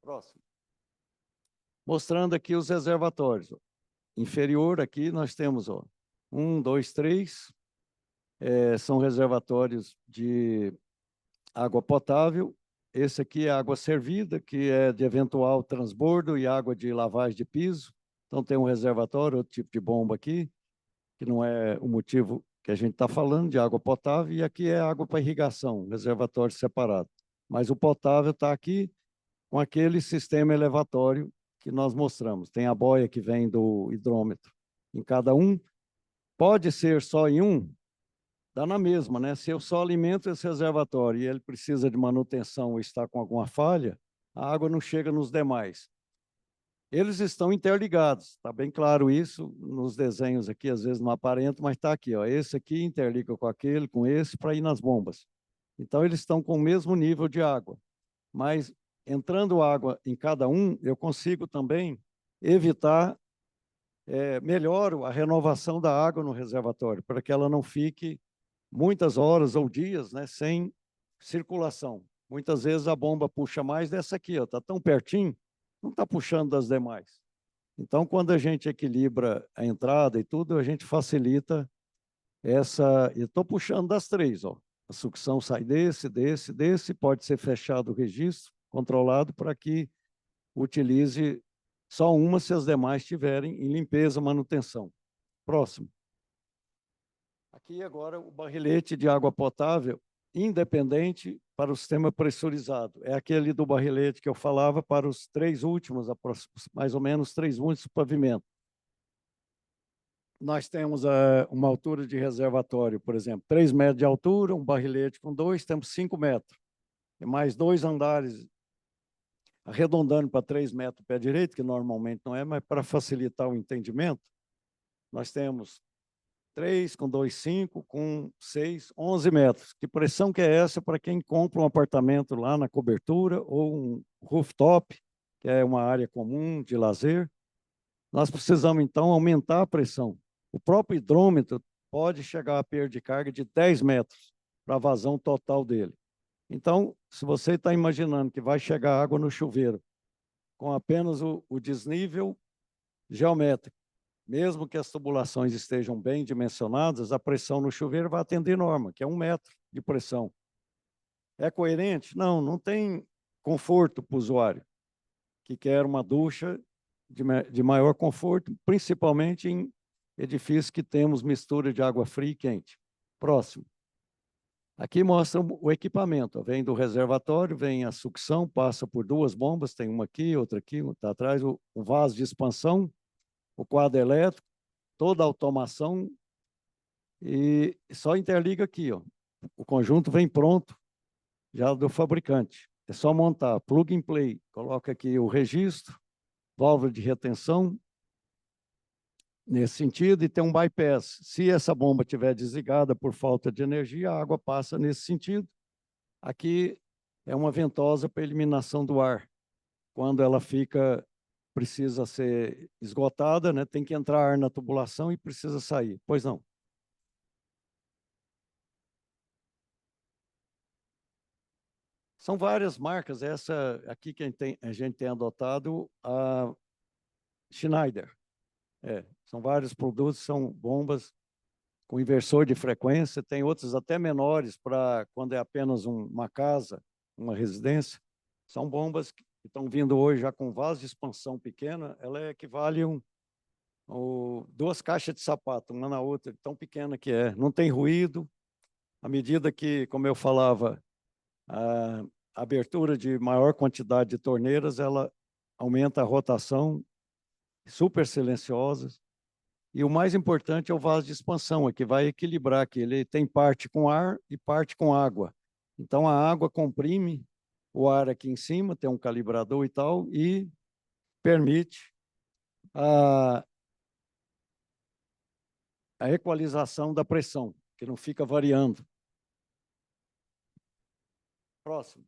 Próximo. Mostrando aqui os reservatórios. Inferior aqui nós temos 1, 2, 3, são reservatórios de água potável. Esse aqui é água servida, que é de eventual transbordo, e água de lavagem de piso. Então tem um reservatório, outro tipo de bomba aqui, que não é o motivo que a gente está falando, de água potável, e aqui é água para irrigação, reservatório separado. Mas o potável está aqui com aquele sistema elevatório que nós mostramos. Tem a boia que vem do hidrômetro em cada um. Pode ser só em um, dá na mesma, né? Se eu só alimento esse reservatório e ele precisa de manutenção ou está com alguma falha, a água não chega nos demais. Eles estão interligados, está bem claro isso nos desenhos aqui, às vezes não aparenta, mas está aqui, ó. Esse aqui interliga com aquele, com esse, para ir nas bombas. Então, eles estão com o mesmo nível de água. Mas, entrando água em cada um, eu consigo também evitar, melhor a renovação da água no reservatório, para que ela não fique muitas horas ou dias, né, sem circulação. Muitas vezes a bomba puxa mais dessa aqui, está tão pertinho, não está puxando das demais. Então, quando a gente equilibra a entrada e tudo, a gente facilita essa... Eu estou puxando das três, ó. A sucção sai desse, pode ser fechado o registro, controlado, para que utilize só uma se as demais estiverem em limpeza, manutenção. Próximo. Aqui agora o barrilete de água potável independente para o sistema pressurizado. É aquele do barrilete que eu falava para os três últimos, mais ou menos 3 últimos pavimentos. Nós temos uma altura de reservatório, por exemplo, 3 metros de altura, um barrilete com 2, temos 5 metros. E mais 2 andares, arredondando para 3 metros pé direito, que normalmente não é, mas para facilitar o entendimento, nós temos 3 com 2, 5, com 6, 11 metros. Que pressão que é essa para quem compra um apartamento lá na cobertura ou um rooftop, que é uma área comum de lazer? Nós precisamos, então, aumentar a pressão. O próprio hidrômetro pode chegar a perda de carga de 10 metros para a vazão total dele. Então, se você está imaginando que vai chegar água no chuveiro com apenas o desnível geométrico, mesmo que as tubulações estejam bem dimensionadas, a pressão no chuveiro vai atender norma, que é 1 metro de pressão. É coerente? Não, não tem conforto para o usuário, que quer uma ducha de maior conforto, principalmente em edifícios que temos mistura de água fria e quente. Próximo. Aqui mostra o equipamento. Vem do reservatório, vem a sucção, passa por 2 bombas, tem uma aqui, outra aqui, está atrás, o vaso de expansão, o quadro elétrico, toda a automação, e só interliga aqui, ó. O conjunto vem pronto, já do fabricante. É só montar, plug and play. Coloca aqui o registro, válvula de retenção, nesse sentido, e tem um bypass. Se essa bomba estiver desligada por falta de energia, a água passa nesse sentido. Aqui é uma ventosa para eliminação do ar. Quando ela precisa ser esgotada, né, tem que entrar ar na tubulação e precisa sair. Pois não. São várias marcas. Essa aqui que a gente tem adotado, a Schneider. São vários produtos, são bombas com inversor de frequência, tem outros até menores para quando é apenas uma casa, uma residência. São bombas que estão vindo hoje já com vaso de expansão pequena, ela equivale a 2 caixas de sapato, uma na outra, tão pequena que é. Não tem ruído, à medida que, como eu falava, a abertura de maior quantidade de torneiras, ela aumenta a rotação, super silenciosas. E o mais importante é o vaso de expansão, que vai equilibrar, que ele tem parte com ar e parte com água. Então, a água comprime o ar aqui em cima, tem um calibrador e tal, e permite a equalização da pressão, que não fica variando. Próximo.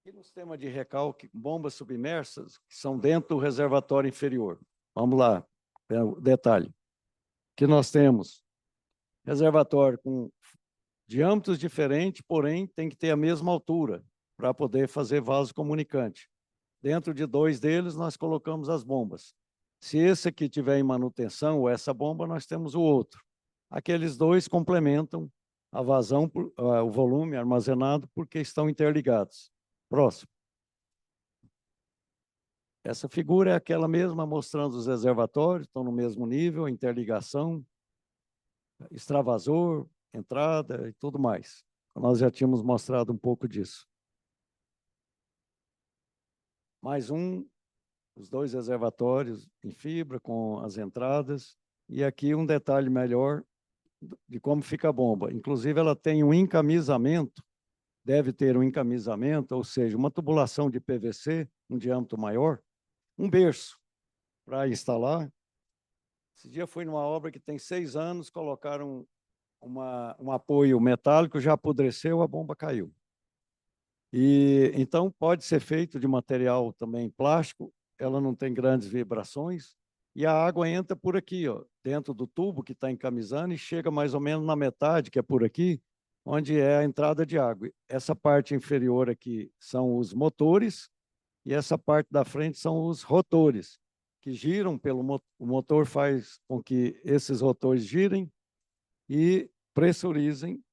E no sistema de recalque, bombas submersas, que são dentro do reservatório inferior. Vamos lá, o detalhe. Que nós temos reservatório com diâmetros diferentes, porém tem que ter a mesma altura para poder fazer vaso comunicante. Dentro de 2 deles, nós colocamos as bombas. Se esse aqui tiver em manutenção, ou essa bomba, nós temos o outro. Aqueles 2 complementam a vazão, o volume armazenado, porque estão interligados. Próximo. Essa figura é aquela mesma mostrando os reservatórios, estão no mesmo nível, interligação, extravasor, entrada e tudo mais. Nós já tínhamos mostrado um pouco disso. Mais os 2 reservatórios em fibra com as entradas. E aqui um detalhe melhor de como fica a bomba. Inclusive, ela tem um encamisamento, deve ter um encamisamento, ou seja, uma tubulação de PVC, um diâmetro maior, um berço para instalar. Esse dia fui numa obra que tem 6 anos, colocaram um apoio metálico, já apodreceu, a bomba caiu. E então pode ser feito de material também plástico, ela não tem grandes vibrações, e a água entra por aqui, ó, dentro do tubo que está encamisando e chega mais ou menos na metade, que é por aqui, onde é a entrada de água. Essa parte inferior aqui são os motores e essa parte da frente são os rotores, que giram pelo o motor faz com que esses rotores girem e pressurizem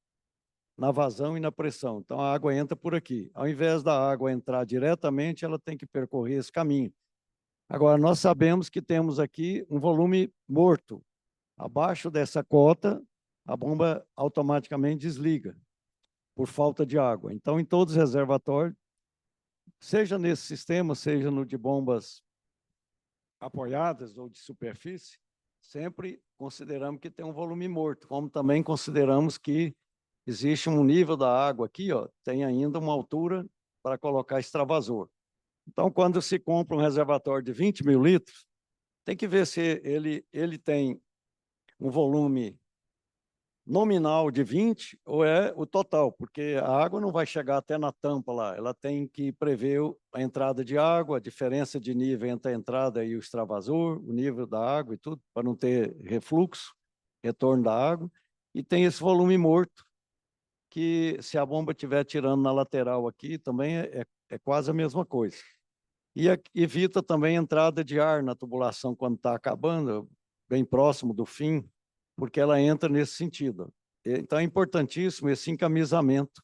na vazão e na pressão. Então, a água entra por aqui. Ao invés da água entrar diretamente, ela tem que percorrer esse caminho. Agora, nós sabemos que temos aqui um volume morto. Abaixo dessa cota, a bomba automaticamente desliga por falta de água. Então, em todos os reservatórios, seja nesse sistema, seja no de bombas apoiadas ou de superfície, sempre consideramos que tem um volume morto, como também consideramos que existe um nível da água aqui, ó, tem ainda uma altura para colocar extravasor. Então, quando se compra um reservatório de 20 mil litros, tem que ver se ele tem um volume nominal de 20 ou é o total, porque a água não vai chegar até na tampa lá, ela tem que prever a entrada de água, a diferença de nível entre a entrada e o extravasor, o nível da água e tudo, para não ter refluxo, retorno da água, e tem esse volume morto, que se a bomba estiver tirando na lateral aqui, também é quase a mesma coisa. E evita também a entrada de ar na tubulação quando está acabando, bem próximo do fim, porque ela entra nesse sentido. Então, é importantíssimo esse encamisamento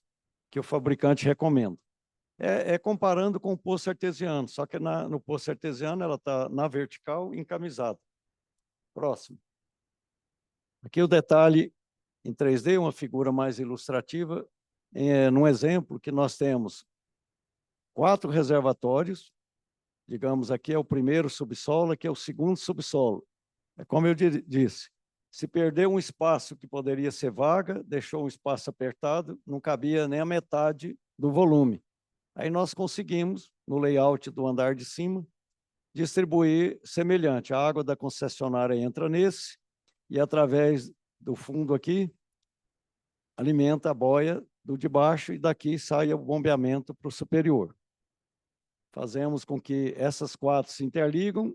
que o fabricante recomenda. É comparando com o poço artesiano, só que no poço artesiano ela está na vertical encamisada. Próximo. Aqui o detalhe em 3D, uma figura mais ilustrativa, num exemplo que nós temos 4 reservatórios, digamos, aqui é o primeiro subsolo, aqui é o segundo subsolo. É como eu disse, se perdeu um espaço que poderia ser vaga, deixou um espaço apertado, não cabia nem a metade do volume. Aí nós conseguimos, no layout do andar de cima, distribuir semelhante. A água da concessionária entra nesse e, através do fundo aqui, alimenta a boia do de baixo e daqui sai o bombeamento para o superior. Fazemos com que essas 4 se interligam,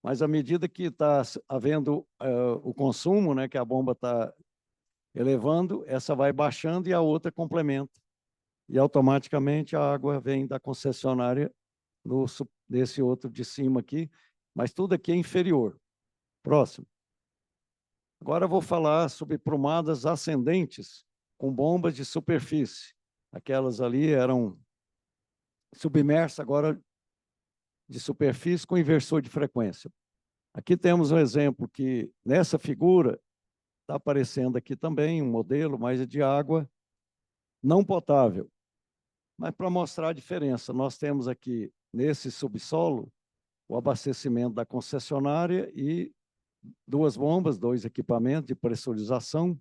mas à medida que está havendo o consumo, né, que a bomba está elevando, essa vai baixando e a outra complementa. E automaticamente a água vem da concessionária desse outro de cima aqui, mas tudo aqui é inferior. Próximo. Agora eu vou falar sobre prumadas ascendentes com bombas de superfície. Aquelas ali eram submersas, agora de superfície com inversor de frequência. Aqui temos um exemplo que, nessa figura, está aparecendo aqui também um modelo, mas é de água não potável. Mas para mostrar a diferença, nós temos aqui, nesse subsolo, o abastecimento da concessionária e 2 bombas, 2 equipamentos de pressurização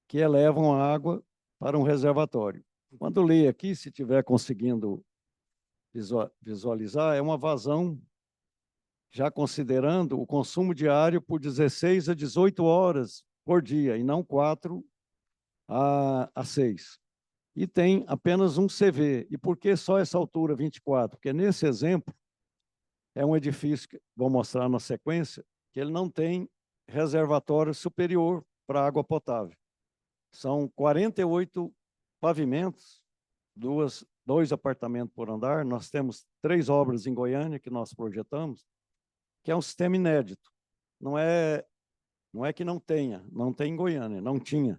que elevam a água para um reservatório. Quando ler aqui, se estiver conseguindo visualizar, é uma vazão já considerando o consumo diário por 16 a 18 horas por dia, e não 4 a 6. E tem apenas um CV. E por que só essa altura, 24? Porque nesse exemplo, é um edifício, que vou mostrar na sequência, que ele não tem reservatório superior para água potável. São 48 pavimentos, 2 apartamentos por andar. Nós temos 3 obras em Goiânia que nós projetamos, que é um sistema inédito. Não é que não tenha, não tem em Goiânia, não tinha.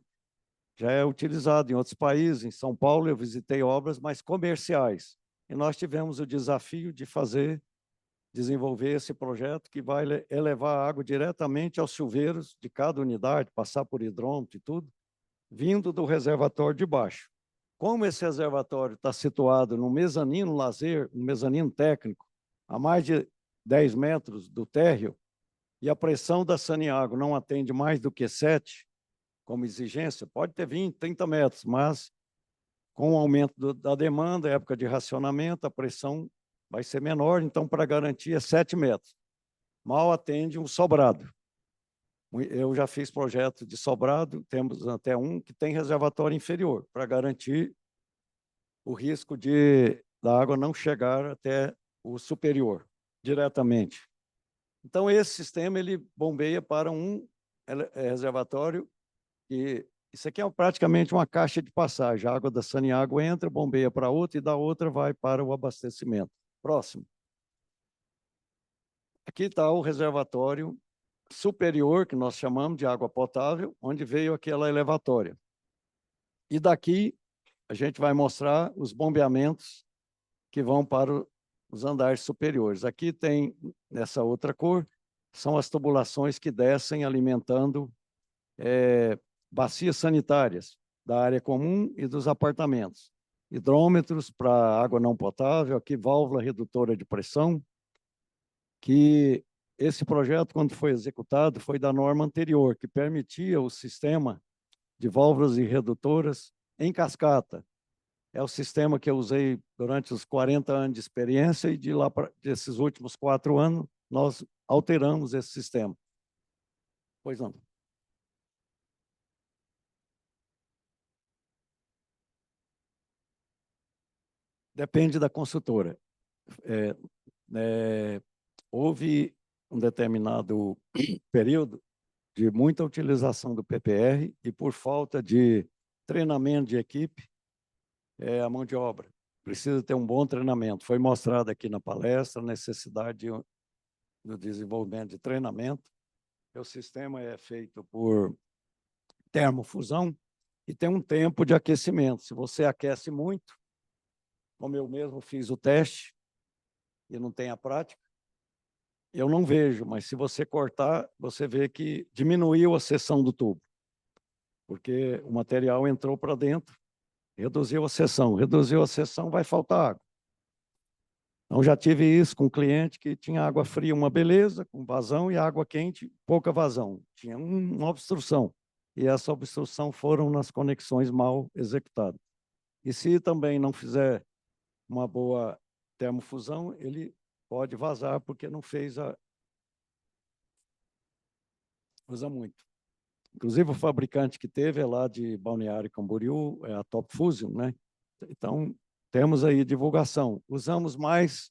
Já é utilizado em outros países, em São Paulo eu visitei obras mais comerciais. E nós tivemos o desafio de desenvolver esse projeto que vai elevar a água diretamente aos chuveiros de cada unidade, passar por hidrômetro e tudo, vindo do reservatório de baixo. Como esse reservatório está situado no mezanino lazer, um mezanino técnico, a mais de 10 metros do térreo, e a pressão da Saneago não atende mais do que 7, como exigência, pode ter 20, 30 metros, mas com o aumento da demanda, época de racionamento, a pressão vai ser menor, então, para garantir, é 7 metros. Mal atende um sobrado. Eu já fiz projeto de sobrado, temos até um que tem reservatório inferior, para garantir o risco da água não chegar até o superior, diretamente. Então, esse sistema ele bombeia para um reservatório, e isso aqui é praticamente uma caixa de passagem. A água da Saniago entra, bombeia para outra, e da outra vai para o abastecimento. Próximo. Aqui está o reservatório superior, que nós chamamos de água potável, onde veio aquela elevatória. E daqui a gente vai mostrar os bombeamentos que vão para os andares superiores. Aqui tem, nessa outra cor, são as tubulações que descem alimentando bacias sanitárias da área comum e dos apartamentos. Hidrômetros para água não potável, aqui válvula redutora de pressão, que esse projeto, quando foi executado, foi da norma anterior, que permitia o sistema de válvulas e redutoras em cascata. É o sistema que eu usei durante os 40 anos de experiência, e de lá para esses últimos 4 anos, nós alteramos esse sistema. Pois não. Depende da consultora. Houve um determinado período de muita utilização do PPR, e por falta de treinamento de equipe, a mão de obra. Precisa ter um bom treinamento. Foi mostrado aqui na palestra a necessidade do desenvolvimento de treinamento. O sistema é feito por termofusão e tem um tempo de aquecimento. Se você aquece muito, como eu mesmo fiz o teste e não tem a prática, eu não vejo, mas se você cortar, você vê que diminuiu a seção do tubo, porque o material entrou para dentro, reduziu a seção, vai faltar água. Então, já tive isso com um cliente que tinha água fria, uma beleza, com vazão, e água quente, pouca vazão. Tinha uma obstrução, e essa obstrução foram nas conexões mal executadas. E se também não fizer uma boa termofusão, ele pode vazar, porque não fez a... Usa muito. Inclusive, o fabricante que teve é lá de Balneário Camboriú, é a Top Fusion, né? Então, temos aí divulgação. Usamos mais,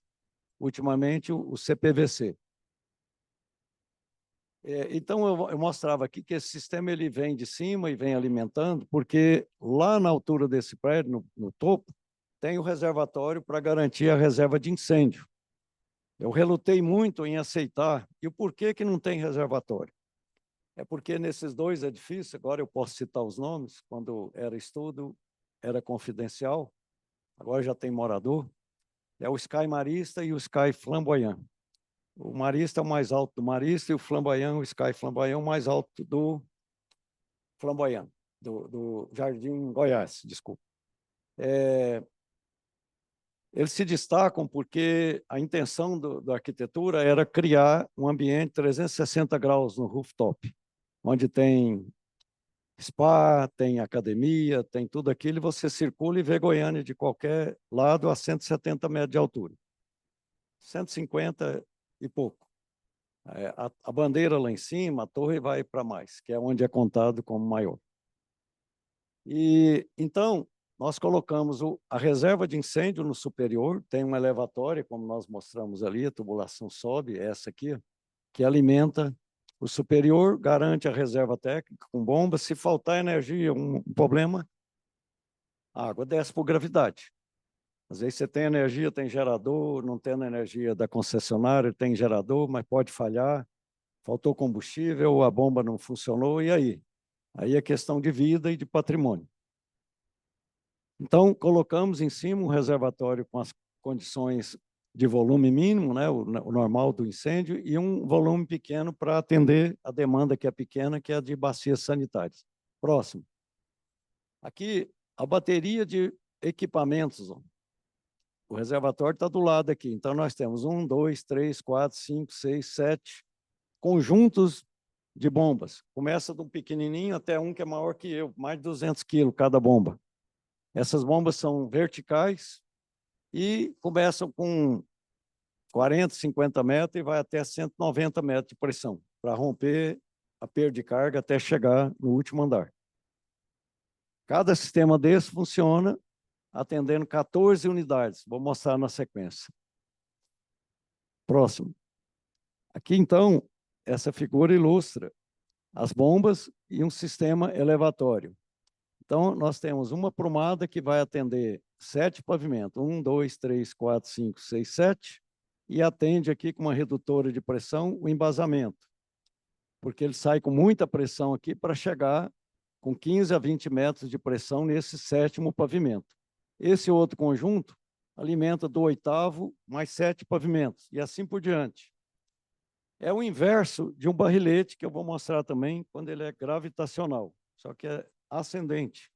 ultimamente, o CPVC. Então, eu mostrava aqui que esse sistema ele vem de cima e vem alimentando, porque lá na altura desse prédio, no topo, tem o reservatório para garantir a reserva de incêndio. Eu relutei muito em aceitar. E o porquê que não tem reservatório? É porque nesses dois edifícios, agora eu posso citar os nomes, quando era estudo, era confidencial, agora já tem morador, é o Sky Marista e o Sky Flamboyant. O Marista é o mais alto do Marista, e o Flamboyant, o Sky Flamboyant, é o mais alto do Flamboyant, do Jardim Goiás, desculpa. Eles se destacam porque a intenção da arquitetura era criar um ambiente 360 graus no rooftop, onde tem spa, tem academia, tem tudo aquilo, e você circula e vê Goiânia de qualquer lado a 170 metros de altura. 150 e pouco. A bandeira lá em cima, a torre vai para mais, que é onde é contado como maior. E então, nós colocamos a reserva de incêndio no superior, tem uma elevatória, como nós mostramos ali, a tubulação sobe, essa aqui, que alimenta o superior, garante a reserva técnica com bomba. Se faltar energia, um problema, a água desce por gravidade. Às vezes você tem energia, tem gerador, não tendo energia da concessionária, tem gerador, mas pode falhar, faltou combustível, a bomba não funcionou, e aí? Aí é questão de vida e de patrimônio. Então, colocamos em cima um reservatório com as condições de volume mínimo, né, o normal do incêndio, e um volume pequeno para atender a demanda que é pequena, que é a de bacias sanitárias. Próximo. Aqui, a bateria de equipamentos. O reservatório está do lado aqui. Então, nós temos 1, 2, 3, 4, 5, 6, 7 conjuntos de bombas. Começa do pequenininho até um que é maior que eu, mais de 200 quilos cada bomba. Essas bombas são verticais e começam com 40, 50 metros e vai até 190 metros de pressão, para romper a perda de carga até chegar no último andar. Cada sistema desse funciona atendendo 14 unidades. Vou mostrar na sequência. Próximo. Aqui, então, essa figura ilustra as bombas e um sistema elevatório. Então, nós temos uma prumada que vai atender 7 pavimentos, 1, 2, 3, 4, 5, 6, 7, e atende aqui com uma redutora de pressão o embasamento, porque ele sai com muita pressão aqui para chegar com 15 a 20 metros de pressão nesse 7º pavimento. Esse outro conjunto alimenta do 8º mais 7 pavimentos, e assim por diante. É o inverso de um barrilete, que eu vou mostrar também quando ele é gravitacional, só que é ascendente.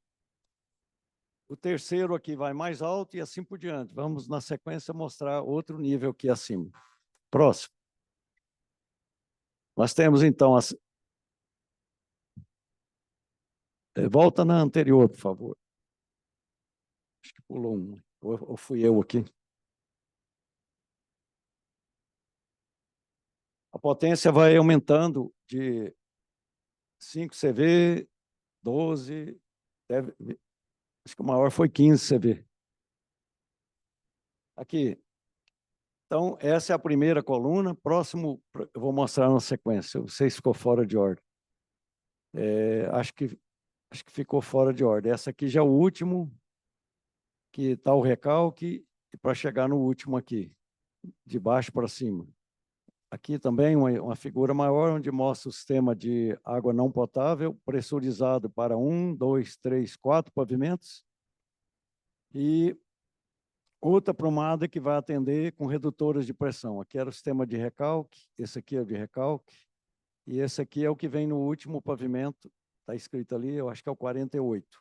O terceiro aqui vai mais alto e assim por diante. Vamos, na sequência, mostrar outro nível aqui acima. Próximo. Nós temos, então, volta na anterior, por favor. Acho que pulou um. Ou fui eu aqui. A potência vai aumentando de 5 CV, 12, acho que o maior foi 15 CV. Aqui. Então, essa é a primeira coluna. Próximo, eu vou mostrar na sequência. Não sei se ficou fora de ordem. Acho que ficou fora de ordem. Essa aqui já é o último, que está o recalque, e para chegar no último aqui, de baixo para cima. Aqui também uma figura maior, onde mostra o sistema de água não potável, pressurizado para 1, 2, 3, 4 pavimentos, e outra prumada que vai atender com redutores de pressão. Aqui era o sistema de recalque, esse aqui é o de recalque, e esse aqui é o que vem no último pavimento, está escrito ali, eu acho que é o 48.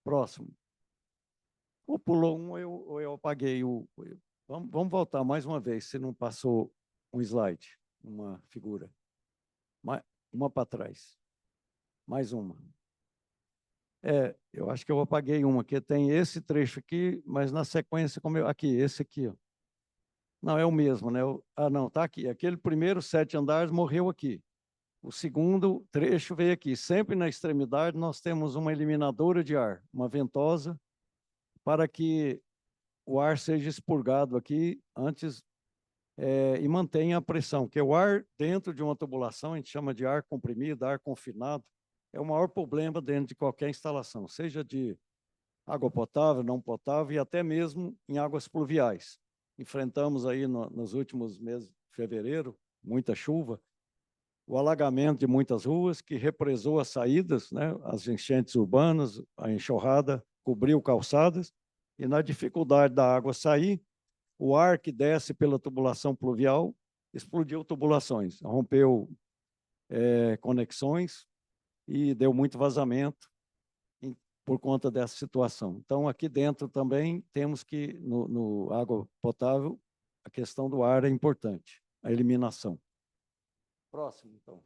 Próximo. Ou pulou um, ou eu apaguei o... Vamos voltar mais uma vez, se não passou um slide, uma figura. Uma para trás. Mais uma. Eu acho que eu apaguei uma, que tem esse trecho aqui, mas na sequência, aqui, esse aqui. Ó. Não, é o mesmo, né? Não, está aqui. Aquele primeiro 7 andares morreu aqui. O segundo trecho veio aqui. Sempre na extremidade nós temos uma eliminadora de ar, uma ventosa, para que o ar seja expurgado aqui antes e mantenha a pressão, que o ar dentro de uma tubulação, a gente chama de ar comprimido, ar confinado, é o maior problema dentro de qualquer instalação, seja de água potável, não potável e até mesmo em águas pluviais. Enfrentamos aí nos últimos meses de fevereiro, muita chuva, o alagamento de muitas ruas que represou as saídas, né, as enchentes urbanas, a enxurrada cobriu calçadas, e na dificuldade da água sair, o ar que desce pela tubulação pluvial explodiu tubulações, rompeu conexões e deu muito vazamento por conta dessa situação. Então, aqui dentro também temos que, no água potável, a questão do ar é importante, a eliminação. Próximo, então.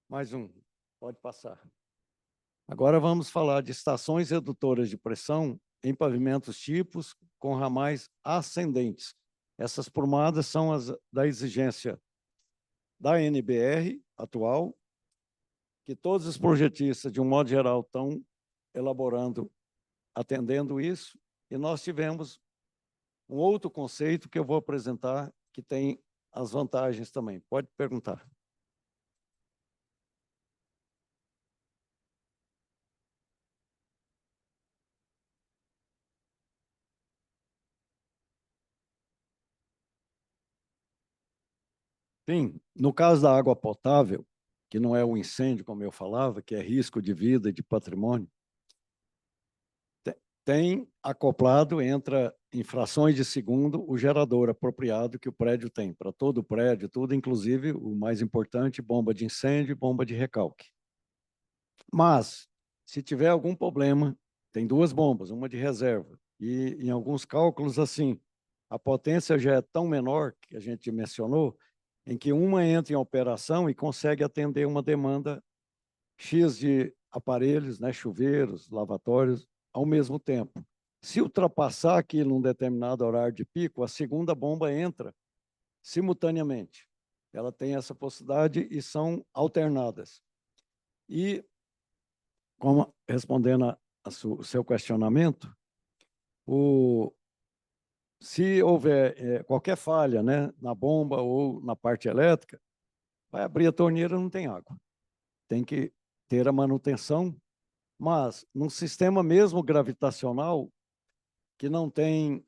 Mais um, pode passar. Agora vamos falar de estações redutoras de pressão em pavimentos tipos com ramais ascendentes. Essas prumadas são as da exigência da NBR atual, que todos os projetistas, de um modo geral, estão elaborando, atendendo isso, e nós tivemos um outro conceito que eu vou apresentar, que tem as vantagens também. Pode perguntar. Sim, no caso da água potável, que não é o incêndio, como eu falava, que é risco de vida e de patrimônio, tem acoplado, entra em frações de segundo, o gerador apropriado que o prédio tem, para todo o prédio, tudo, inclusive, o mais importante, bomba de incêndio e bomba de recalque. Mas, se tiver algum problema, tem 2 bombas, uma de reserva, e em alguns cálculos, assim, a potência já é tão menor, que a gente mencionou, em que uma entra em operação e consegue atender uma demanda X de aparelhos, né, chuveiros, lavatórios, ao mesmo tempo. Se ultrapassar aquilo num determinado horário de pico, a segunda bomba entra simultaneamente. Ela tem essa possibilidade e são alternadas. E, respondendo o seu questionamento, Se houver qualquer falha, né, na bomba ou na parte elétrica, vai abrir a torneira, não tem água. Tem que ter a manutenção, mas num sistema mesmo gravitacional, que não tem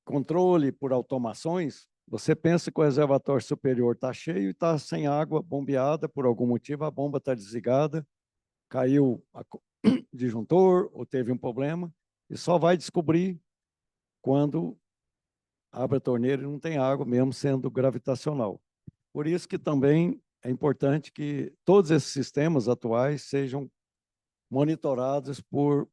controle por automações, você pensa que o reservatório superior está cheio e está sem água bombeada, por algum motivo a bomba está desligada, caiu o disjuntor ou teve um problema, e só vai descobrir quando abre a torneira e não tem água, mesmo sendo gravitacional. Por isso que também é importante que todos esses sistemas atuais sejam monitorados por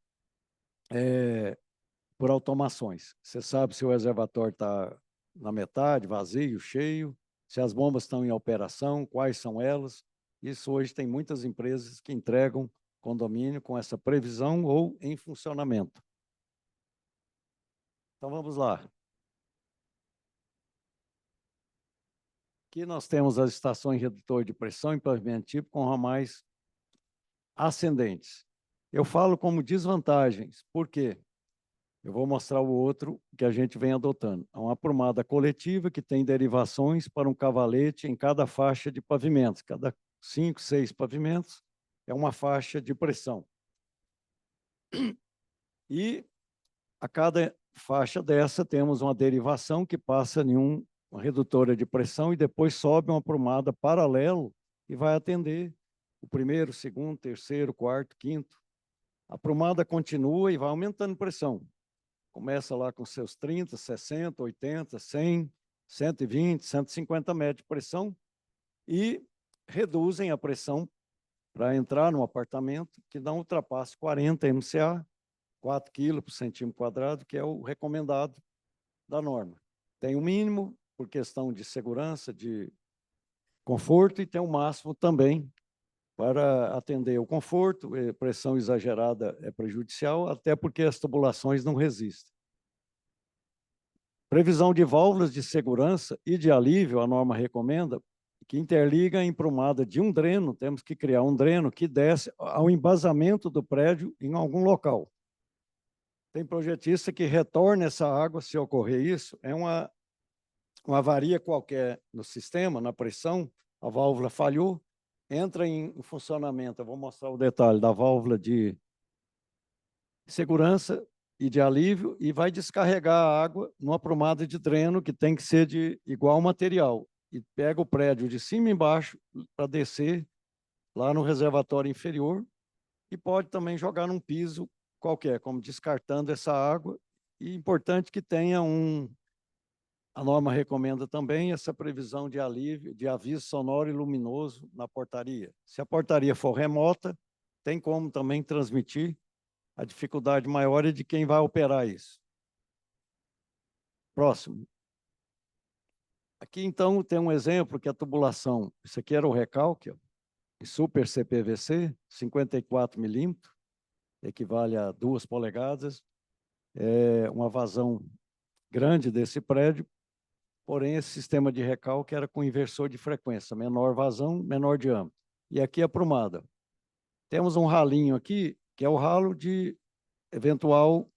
automações. Você sabe se o reservatório está na metade, vazio, cheio, se as bombas estão em operação, quais são elas. Isso hoje tem muitas empresas que entregam condomínio com essa previsão ou em funcionamento. Então vamos lá. Aqui nós temos as estações redutoras de pressão em pavimento típico com ramais ascendentes. Eu falo como desvantagens, por quê? Eu vou mostrar o outro que a gente vem adotando. É uma aprumada coletiva que tem derivações para um cavalete em cada faixa de pavimentos. Cada 5, 6 pavimentos é uma faixa de pressão. E a cada faixa dessa temos uma derivação que passa em uma redutora de pressão e depois sobe uma aprumada paralelo e vai atender o primeiro, segundo, terceiro, quarto, quinto. A aprumada continua e vai aumentando pressão. Começa lá com seus 30, 60, 80, 100, 120, 150 metros de pressão e reduzem a pressão para entrar no apartamento que não ultrapasse 40 MCA, 4 kg por centímetro quadrado, que é o recomendado da norma. Tem o mínimo por questão de segurança, de conforto, e tem o máximo também para atender o conforto. Pressão exagerada é prejudicial, até porque as tubulações não resistem. Previsão de válvulas de segurança e de alívio, a norma recomenda que interliga a emprumada de um dreno, temos que criar um dreno que desce ao embasamento do prédio em algum local. Tem projetista que retorna essa água, se ocorrer isso, é uma avaria qualquer no sistema, na pressão, a válvula falhou, entra em funcionamento. Eu vou mostrar o detalhe da válvula de segurança e de alívio e vai descarregar a água numa aprumada de dreno que tem que ser de igual material. E pega o prédio de cima e embaixo para descer lá no reservatório inferior e pode também jogar num piso qualquer, como descartando essa água. E importante que tenha a norma recomenda também essa previsão de alívio, de aviso sonoro e luminoso na portaria. Se a portaria for remota, tem como também transmitir. A dificuldade maior é de quem vai operar isso. Próximo. Aqui, então, tem um exemplo que é a tubulação. Isso aqui era o recalque, ó, super CPVC, 54 milímetros, equivale a 2 polegadas. É uma vazão grande desse prédio, porém, esse sistema de recalque era com inversor de frequência, menor vazão, menor diâmetro. E aqui a aprumada. Temos um ralinho aqui, que é o ralo de eventual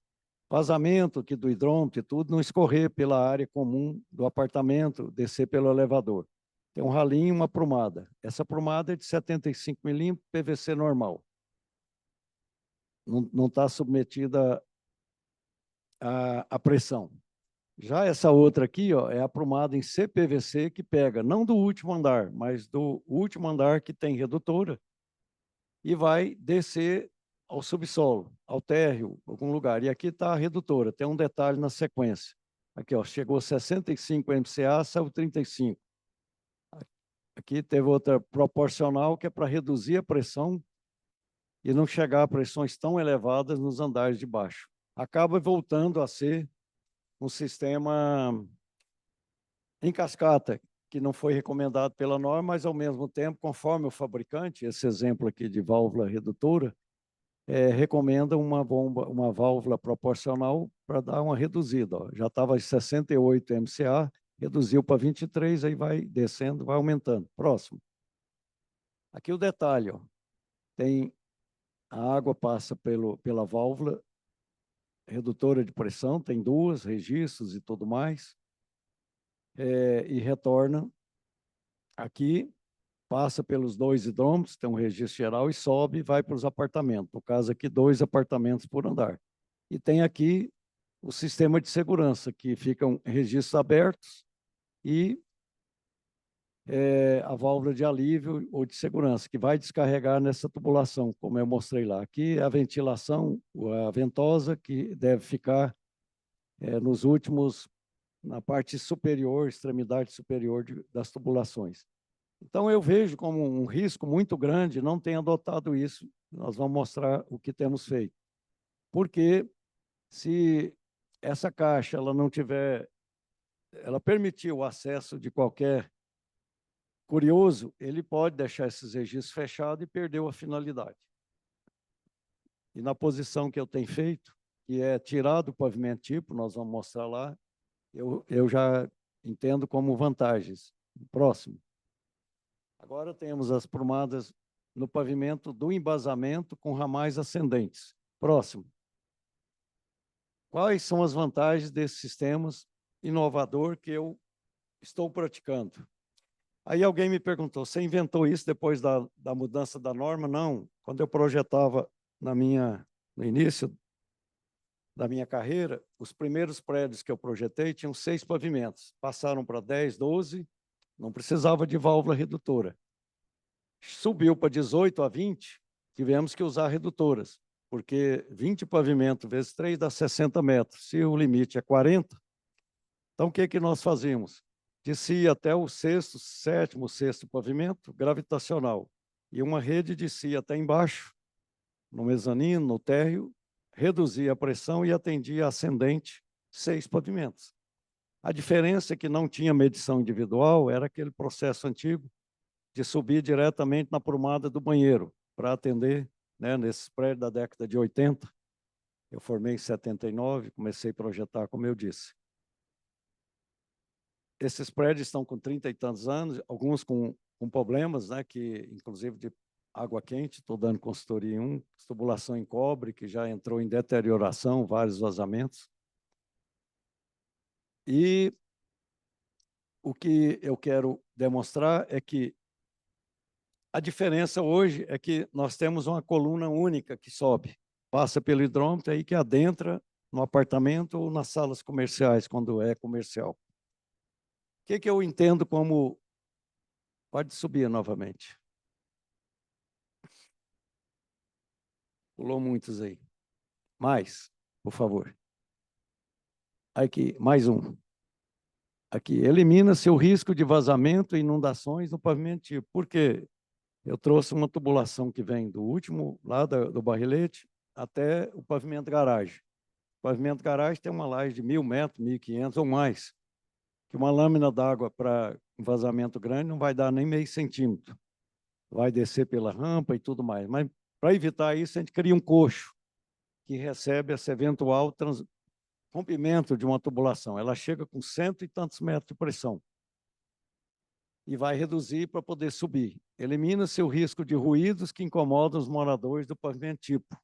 vazamento aqui do hidrômetro e tudo, não escorrer pela área comum do apartamento, descer pelo elevador. Tem um ralinho e uma aprumada. Essa aprumada é de 75 milímetros, PVC normal. Não está submetida à pressão. Já essa outra aqui, ó, é aprumada em CPVC, que pega não do último andar, mas do último andar que tem redutora, e vai descer ao subsolo, ao térreo, algum lugar. E aqui está a redutora, tem um detalhe na sequência. Aqui, ó, chegou a 65 MCA, saiu 35. Aqui teve outra proporcional, que é para reduzir a pressão e não chegar a pressões tão elevadas nos andares de baixo. Acaba voltando a ser um sistema em cascata, que não foi recomendado pela norma, mas, ao mesmo tempo, conforme o fabricante, esse exemplo aqui de válvula redutora, recomenda uma válvula proporcional para dar uma reduzida. Ó. Já estava em 68 MCA, reduziu para 23, aí vai descendo, vai aumentando. Próximo. Aqui o detalhe, ó. A água passa pela válvula redutora de pressão, tem duas, registros e tudo mais, e retorna aqui, passa pelos dois hidrômetros, tem um registro geral e sobe e vai para os apartamentos. No caso aqui, 2 apartamentos por andar. E tem aqui o sistema de segurança, que ficam registros abertos e a válvula de alívio ou de segurança, que vai descarregar nessa tubulação, como eu mostrei lá. Aqui a ventilação, a ventosa, que deve ficar nos últimos, na parte superior, extremidade superior das tubulações. Então, eu vejo como um risco muito grande não ter adotado isso. Nós vamos mostrar o que temos feito. Porque se essa caixa ela não tiver, ela permitir o acesso de qualquer curioso, ele pode deixar esses registros fechados e perdeu a finalidade. E na posição que eu tenho feito, que é tirar do pavimento tipo, nós vamos mostrar lá, eu já entendo como vantagens. Próximo. Agora temos as prumadas no pavimento do embasamento com ramais ascendentes. Próximo. Quais são as vantagens desses sistemas inovador que eu estou praticando? Aí alguém me perguntou, você inventou isso depois da mudança da norma? Não. Quando eu projetava no início da minha carreira, os primeiros prédios que eu projetei tinham 6 pavimentos. Passaram para 10, 12, não precisava de válvula redutora. Subiu para 18 a 20, tivemos que usar redutoras, porque 20 pavimentos vezes 3 dá 60 metros. Se o limite é 40, então o que nós fazíamos? Descia até o sexto pavimento gravitacional, e uma rede descia até embaixo, no mezanino, no térreo, reduzia a pressão e atendia ascendente 6 pavimentos. A diferença é que não tinha medição individual, era aquele processo antigo de subir diretamente na prumada do banheiro, para atender, né, nesses prédios da década de 80. Eu formei em 79, comecei a projetar, como eu disse. Esses prédios estão com 30 e tantos anos, alguns com problemas, né, que inclusive de água quente, estou dando consultoria em um, tubulação em cobre, que já entrou em deterioração, vários vazamentos. E o que eu quero demonstrar é que a diferença hoje é que nós temos uma coluna única que sobe, passa pelo hidrômetro aí que adentra no apartamento ou nas salas comerciais, quando é comercial. O que eu entendo como... Pode subir novamente. Pulou muitos aí. Mais, por favor. Aqui, mais um. Aqui, elimina-se o risco de vazamento e inundações no pavimento tipo. Por quê? Eu trouxe uma tubulação que vem do último, lá do barrilete, até o pavimento garagem. O pavimento garagem tem uma laje de 1.000 metros, 1.500 ou mais, que uma lâmina d'água para um vazamento grande não vai dar nem meio centímetro. Vai descer pela rampa e tudo mais. Mas, para evitar isso, a gente cria um coxo que recebe esse eventual rompimento de uma tubulação. Ela chega com 100 e tantos metros de pressão e vai reduzir para poder subir. Elimina-se o risco de ruídos que incomodam os moradores do pavimento tipo.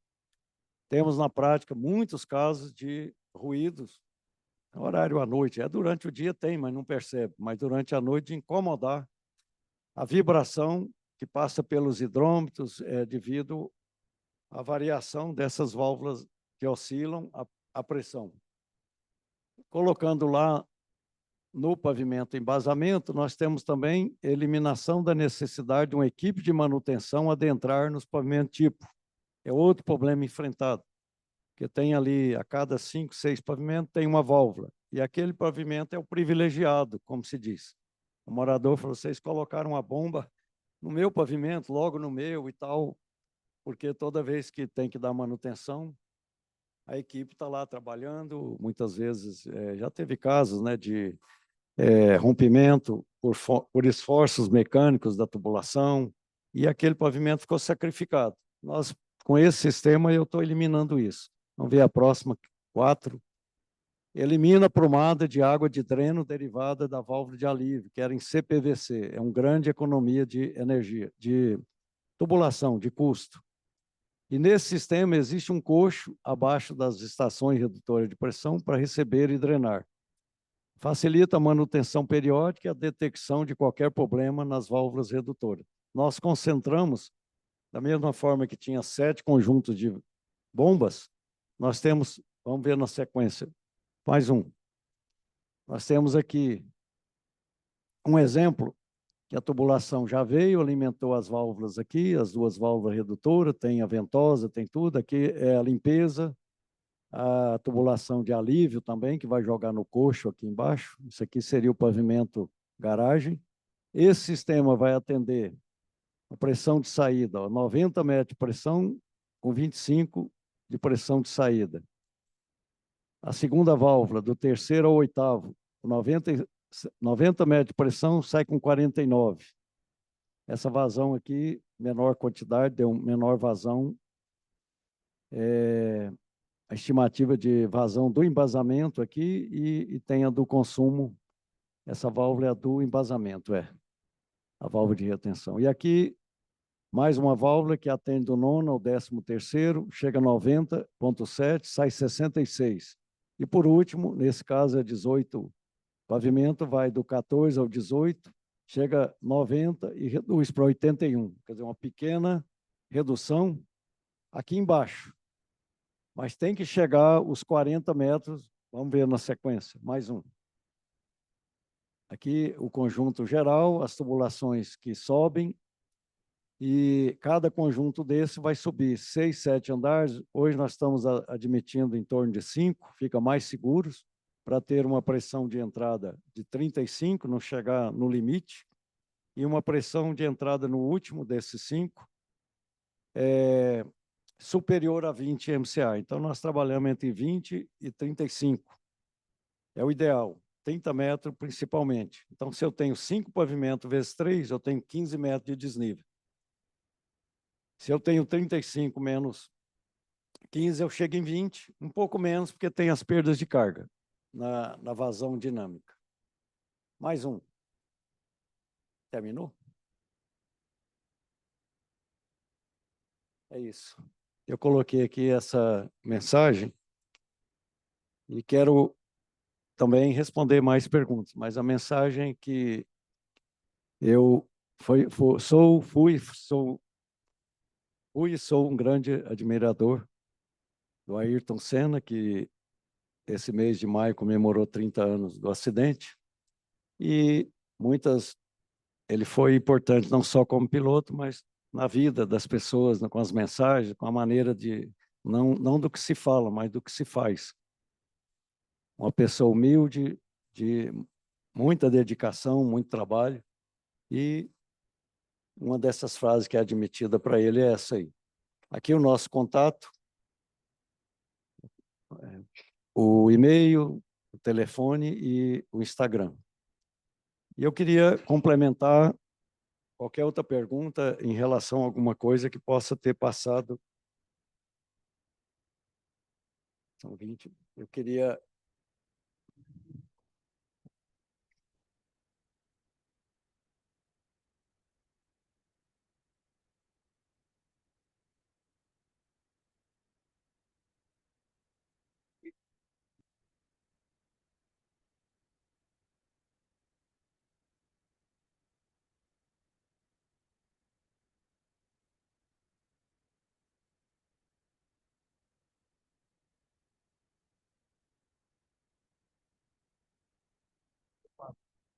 Temos, na prática, muitos casos de ruídos, horário à noite. Durante o dia tem, mas não percebe. Mas durante a noite, de incomodar a vibração que passa pelos hidrômetros devido à variação dessas válvulas que oscilam a pressão. Colocando lá no pavimento embasamento, nós temos também eliminação da necessidade de uma equipe de manutenção adentrar nos pavimentos tipo. É outro problema enfrentado, porque tem ali, a cada 5, 6 pavimentos, tem uma válvula. E aquele pavimento é o privilegiado, como se diz. O morador falou, vocês colocaram uma bomba no meu pavimento, logo no meu e tal, porque toda vez que tem que dar manutenção, a equipe está lá trabalhando, muitas vezes, já teve casos, né, de rompimento por esforços mecânicos da tubulação, e aquele pavimento ficou sacrificado. Nós, com esse sistema, eu estou eliminando isso. Vamos ver a próxima, 4. Elimina a prumada de água de dreno derivada da válvula de alívio, que era em CPVC. É uma grande economia de energia, de tubulação, de custo. E nesse sistema existe um coxo abaixo das estações redutoras de pressão para receber e drenar. Facilita a manutenção periódica e a detecção de qualquer problema nas válvulas redutoras. Nós concentramos, da mesma forma que tinha 7 conjuntos de bombas, nós temos, vamos ver na sequência, mais um. Nós temos aqui um exemplo que a tubulação já veio, alimentou as válvulas aqui, as duas válvulas redutoras, tem a ventosa, tem tudo. Aqui é a limpeza, a tubulação de alívio também, que vai jogar no coxo aqui embaixo. Isso aqui seria o pavimento garagem. Esse sistema vai atender a pressão de saída, ó, 90 metros de pressão com 25 de pressão de saída. A segunda válvula, do terceiro ao oitavo, 90 metros de pressão, sai com 49. Essa vazão aqui, menor quantidade, deu menor vazão. A estimativa de vazão do embasamento aqui e tem a do consumo. Essa válvula é a do embasamento, a válvula de retenção. E aqui, mais uma válvula que atende do nono ao 13º, chega a 90,7, sai 66. E por último, nesse caso é 18 pavimento, vai do 14 ao 18, chega a 90 e reduz para 81. Quer dizer, uma pequena redução aqui embaixo. Mas tem que chegar os 40 metros, vamos ver na sequência, mais um. Aqui o conjunto geral, as tubulações que sobem, e cada conjunto desse vai subir 6, 7 andares. Hoje nós estamos admitindo em torno de 5, fica mais seguros, para ter uma pressão de entrada de 35, não chegar no limite, e uma pressão de entrada no último desses 5, superior a 20 MCA. Então, nós trabalhamos entre 20 e 35. É o ideal, 30 metros principalmente. Então, se eu tenho 5 pavimentos vezes 3, eu tenho 15 metros de desnível. Se eu tenho 35 menos 15, eu chego em 20, um pouco menos, porque tem as perdas de carga na vazão dinâmica. Mais um. Terminou? É isso. Eu coloquei aqui essa mensagem e quero também responder mais perguntas, mas a mensagem que eu fui e sou um grande admirador do Ayrton Senna, que esse mês de maio comemorou 30 anos do acidente, e ele foi importante não só como piloto, mas na vida das pessoas, com as mensagens, com a maneira de, não do que se fala, mas do que se faz. Uma pessoa humilde, de muita dedicação, muito trabalho, e uma dessas frases que é admitida para ele é essa aí. Aqui o nosso contato, o e-mail, o telefone e o Instagram. E eu queria complementar qualquer outra pergunta em relação a alguma coisa que possa ter passado. São 20. Eu queria...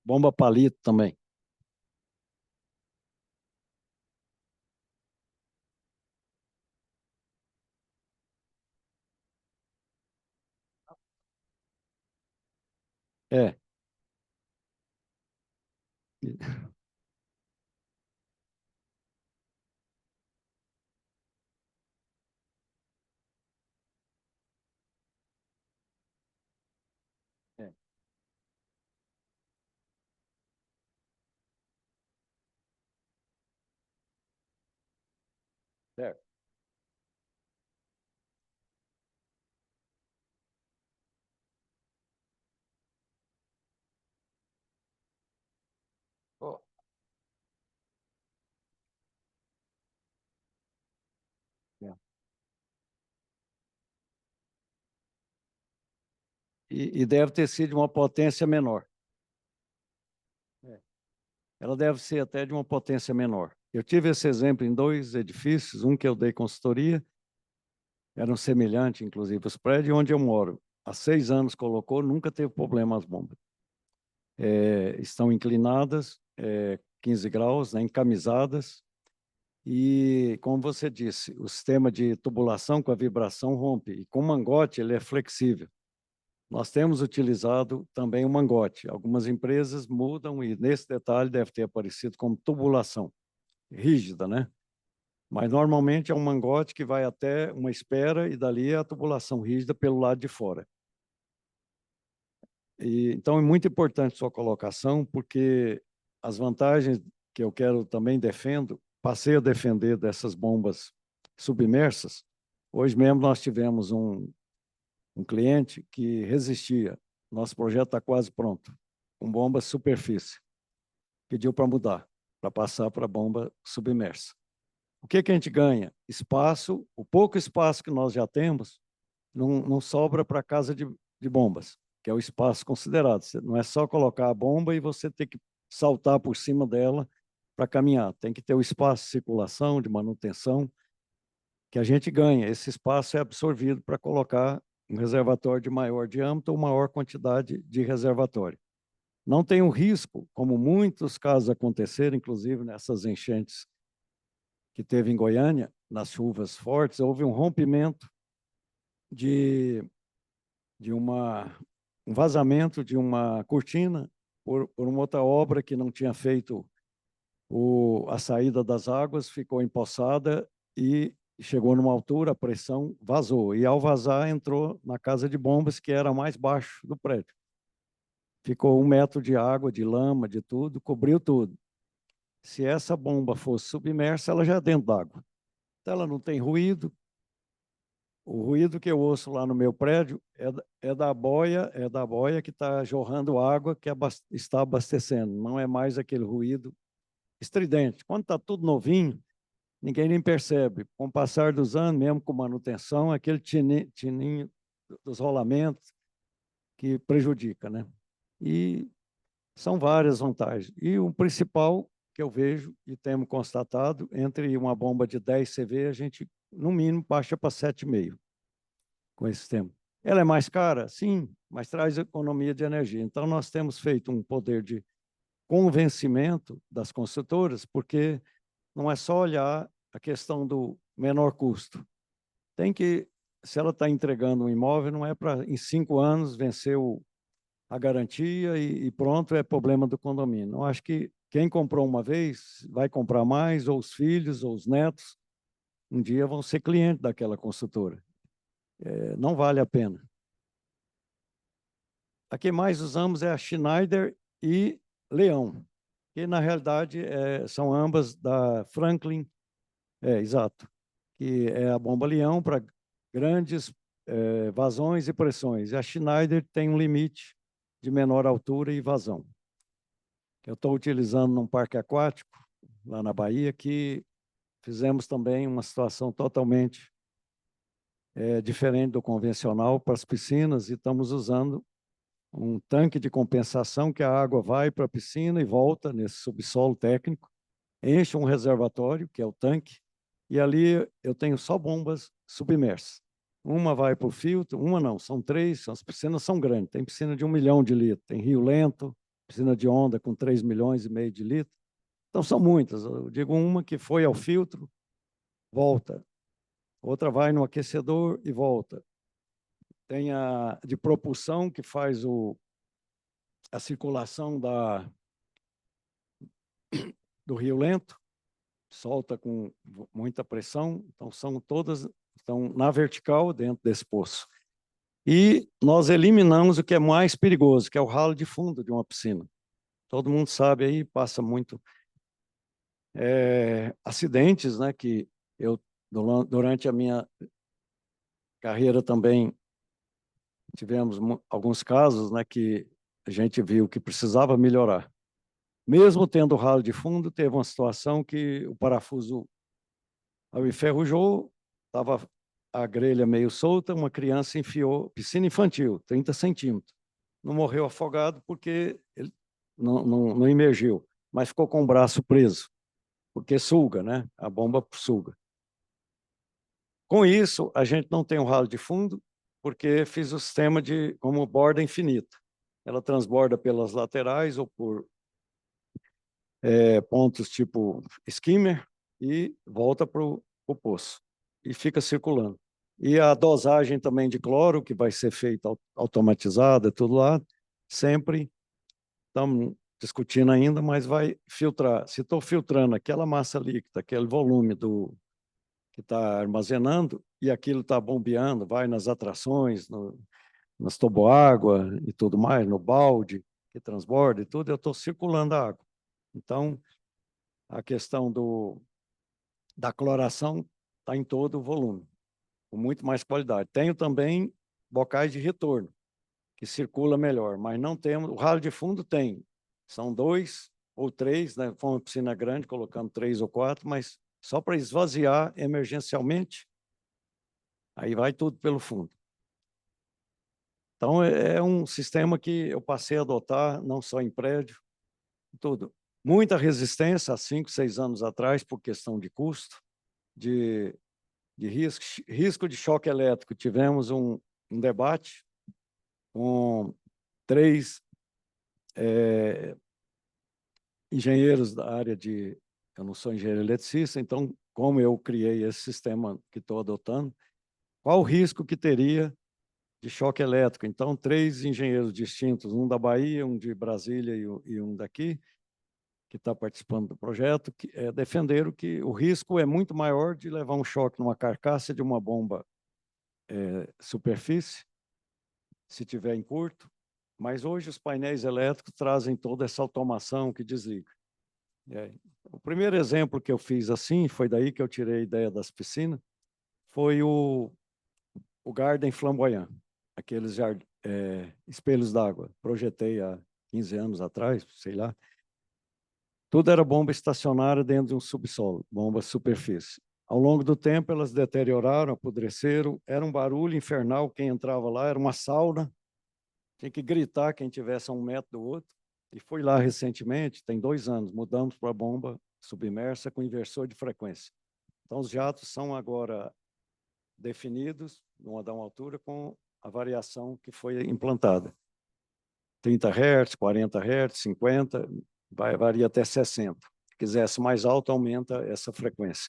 Bomba palito também. É. É. Certo. Oh, é. e deve ter sido de uma potência menor. Ela deve ser até de uma potência menor. Eu tive esse exemplo em 2 edifícios, um que eu dei consultoria, era um semelhante, inclusive, os prédios onde eu moro. Há 6 anos colocou, nunca teve problema as bombas. Estão inclinadas, 15 graus, né, encamisadas, e, como você disse, o sistema de tubulação com a vibração rompe, e com o mangote ele é flexível. Nós temos utilizado também o mangote. Algumas empresas mudam, e nesse detalhe deve ter aparecido como tubulação rígida, né? Mas normalmente é um mangote que vai até uma espera e dali é a tubulação rígida pelo lado de fora. Então é muito importante sua colocação, porque as vantagens que eu quero também defendo, passei a defender dessas bombas submersas. Hoje mesmo nós tivemos um cliente que resistia. Nosso projeto está quase pronto, com bomba superfície. Pediu para mudar, para passar para bomba submersa. O que a gente ganha? Espaço, o pouco espaço que nós já temos, não sobra para a casa de bombas, que é o espaço considerado. Não é só colocar a bomba e você ter que saltar por cima dela para caminhar. Tem que ter o espaço de circulação, de manutenção, que a gente ganha. Esse espaço é absorvido para colocar um reservatório de maior diâmetro ou maior quantidade de reservatório. Não tem um risco, como muitos casos aconteceram, inclusive nessas enchentes que teve em Goiânia, nas chuvas fortes, houve um rompimento de um vazamento de uma cortina por uma outra obra que não tinha feito a saída das águas, ficou empoçada e chegou numa altura, a pressão vazou. E ao vazar, entrou na casa de bombas, que era mais baixo do prédio. Ficou 1 metro de água, de lama, de tudo, cobriu tudo. Se essa bomba fosse submersa, ela já é dentro d'água. Então, ela não tem ruído. O ruído que eu ouço lá no meu prédio é da boia que está jorrando água que está abastecendo. Não é mais aquele ruído estridente. Quando está tudo novinho, ninguém nem percebe. Com o passar dos anos, mesmo com manutenção, aquele tininho dos rolamentos que prejudica, né? E são várias vantagens. E o principal que eu vejo e temos constatado, entre uma bomba de 10 CV, a gente, no mínimo, baixa para 7,5 com esse sistema. Ela é mais cara? Sim, mas traz economia de energia. Então, nós temos feito um poder de convencimento das construtoras, porque não é só olhar a questão do menor custo. Tem que, se ela está entregando um imóvel, não é para, em 5 anos, vencer a garantia e pronto, é problema do condomínio. Eu acho que quem comprou uma vez vai comprar mais, ou os filhos, ou os netos, um dia vão ser clientes daquela construtora. Não vale a pena. A que mais usamos é a Schneider e Leão, que na realidade são ambas da Franklin, exato, que é a bomba Leão para grandes vazões e pressões. E a Schneider tem um limite de menor altura e vazão. Eu estou utilizando num parque aquático, lá na Bahia, que fizemos também uma situação totalmente diferente do convencional para as piscinas, e estamos usando um tanque de compensação que a água vai para a piscina e volta nesse subsolo técnico, enche um reservatório, que é o tanque, e ali eu tenho só bombas submersas. Uma vai para o filtro, uma não, são 3, as piscinas são grandes, tem piscina de 1 milhão de litros, tem Rio Lento, piscina de onda com 3,5 milhões de litros. Então, são muitas. Eu digo uma que foi ao filtro, volta. Outra vai no aquecedor e volta. Tem a de propulsão, que faz a circulação do Rio Lento, solta com muita pressão. Então, são todas, estão na vertical dentro desse poço. E nós eliminamos o que é mais perigoso, que é o ralo de fundo de uma piscina. Todo mundo sabe aí, passa muito acidentes, né, que eu, durante a minha carreira também, tivemos alguns casos, né, que a gente viu que precisava melhorar. Mesmo tendo ralo de fundo, teve uma situação que o parafuso enferrujou, estava a grelha meio solta, uma criança enfiou, piscina infantil, 30 centímetros. Não morreu afogado porque ele não imergiu, mas ficou com o braço preso, porque suga, né? A bomba suga. Com isso, a gente não tem um ralo de fundo, porque fiz o sistema como borda infinita. Ela transborda pelas laterais ou por pontos tipo skimmer e volta para o poço. E fica circulando. E a dosagem também de cloro, que vai ser feita automatizada, tudo lá, sempre estamos discutindo ainda, mas vai filtrar. Se estou filtrando aquela massa líquida, aquele volume que está armazenando, e aquilo está bombeando, vai nas atrações, nas toboágua e tudo mais, no balde que transborda e tudo, eu estou circulando a água. Então, a questão da cloração está em todo o volume, com muito mais qualidade. Tenho também bocais de retorno, que circula melhor, mas não temos. O ralo de fundo tem, são 2 ou 3, né? Foi uma piscina grande, colocando 3 ou 4, mas só para esvaziar emergencialmente, aí vai tudo pelo fundo. Então, é um sistema que eu passei a adotar, não só em prédio, tudo. Muita resistência há 5, 6 anos atrás, por questão de custo, de risco de choque elétrico. Tivemos um debate com 3 engenheiros da área de... Eu não sou engenheiro eletricista, então, como eu criei esse sistema que estou adotando, qual o risco que teria de choque elétrico? Então, 3 engenheiros distintos, um da Bahia, um de Brasília e um daqui, que está participando do projeto, defenderam que o risco é muito maior de levar um choque numa carcaça de uma bomba superfície, se tiver em curto, mas hoje os painéis elétricos trazem toda essa automação que desliga. O primeiro exemplo que eu fiz assim, foi daí que eu tirei a ideia das piscinas, foi o Garden Flamboyant, aqueles espelhos d'água. Projetei há 15 anos atrás, sei lá. Tudo era bomba estacionária dentro de um subsolo, bomba superfície. Ao longo do tempo, elas deterioraram, apodreceram, era um barulho infernal, quem entrava lá era uma sauna, tinha que gritar quem tivesse a 1 metro do outro. E fui lá recentemente, tem 2 anos, mudamos para bomba submersa com inversor de frequência. Então, os jatos são agora definidos, numa altura, com a variação que foi implantada. 30 Hz, 40 Hz, 50, varia até 60. Se quisesse mais alto, aumenta essa frequência.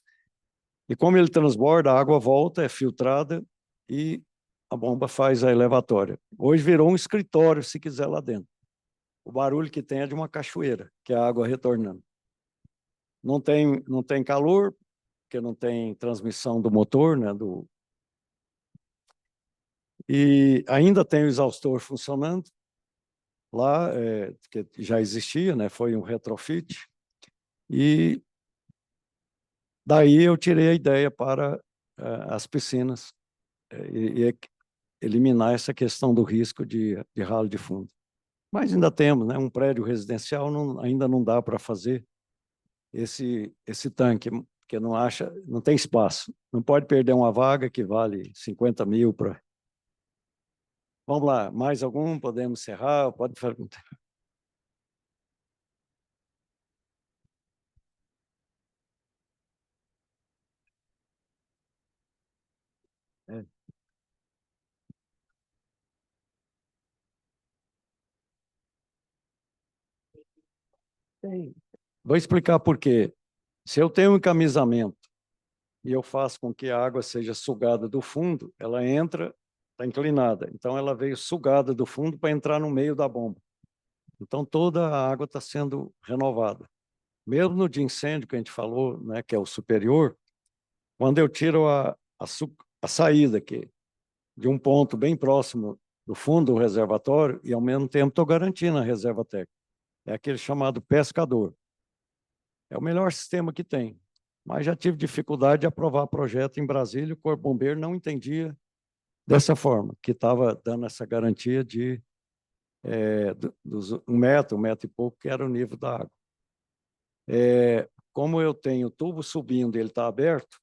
E como ele transborda, a água volta, é filtrada e a bomba faz a elevatória. Hoje virou um escritório, se quiser, lá dentro. O barulho que tem é de uma cachoeira, que é a água retornando. Não tem calor, porque não tem transmissão do motor, né? E ainda tem o exaustor funcionando lá, que já existia, né? Foi um retrofit. E daí eu tirei a ideia para as piscinas e eliminar essa questão do risco de ralo de fundo. Mas ainda temos, né? Um prédio residencial ainda não dá para fazer esse tanque, porque não tem espaço. Não pode perder uma vaga que vale 50 mil para... Vamos lá, mais algum? Podemos encerrar? Pode perguntar. É. Tem. Vou explicar por quê. Se eu tenho um encaminhamento e eu faço com que a água seja sugada do fundo, ela entra, está inclinada. Então, ela veio sugada do fundo para entrar no meio da bomba. Então, toda a água está sendo renovada. Mesmo no de incêndio que a gente falou, né, que é o superior, quando eu tiro a saída aqui de um ponto bem próximo do fundo do reservatório, e ao mesmo tempo estou garantindo a reserva técnica. É aquele chamado pescador. É o melhor sistema que tem. Mas já tive dificuldade de aprovar projeto em Brasília, o Corpo Bombeiro não entendia dessa forma, que estava dando essa garantia de dos 1 metro e pouco, que era o nível da água. Como eu tenho tubo subindo e ele está aberto,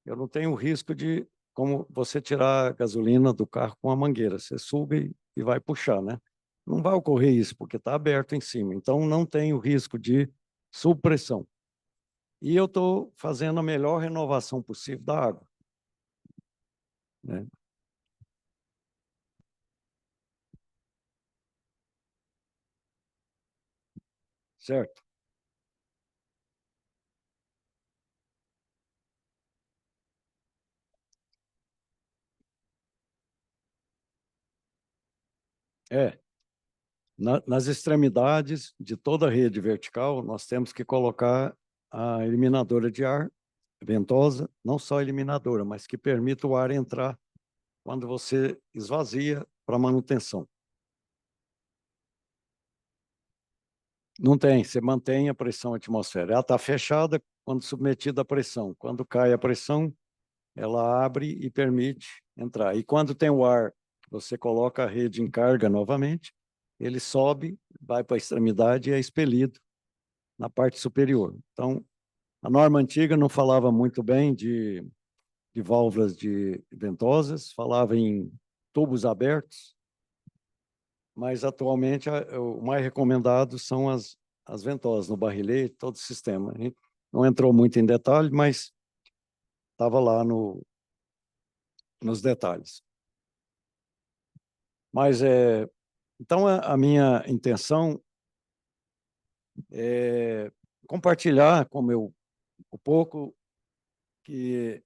eu não tenho risco de como você tirar a gasolina do carro com a mangueira. Você suga e vai puxar, né? Não vai ocorrer isso, porque está aberto em cima. Então, não tem o risco de subpressão. E eu estou fazendo a melhor renovação possível da água, né? Certo? É. Nas extremidades de toda a rede vertical, nós temos que colocar a eliminadora de ar ventosa, não só eliminadora, mas que permita o ar entrar quando você esvazia para manutenção. Não tem, você mantém a pressão atmosférica. Ela está fechada quando submetida à pressão. Quando cai a pressão, ela abre e permite entrar. E quando tem o ar, você coloca a rede em carga novamente, ele sobe, vai para a extremidade e é expelido na parte superior. Então, a norma antiga não falava muito bem de válvulas de ventosas, falava em tubos abertos, mas atualmente o mais recomendado são as ventosas no barrilete, todo o sistema. A gente não entrou muito em detalhe, mas estava lá nos detalhes. Mas, então, a minha intenção é compartilhar o pouco que,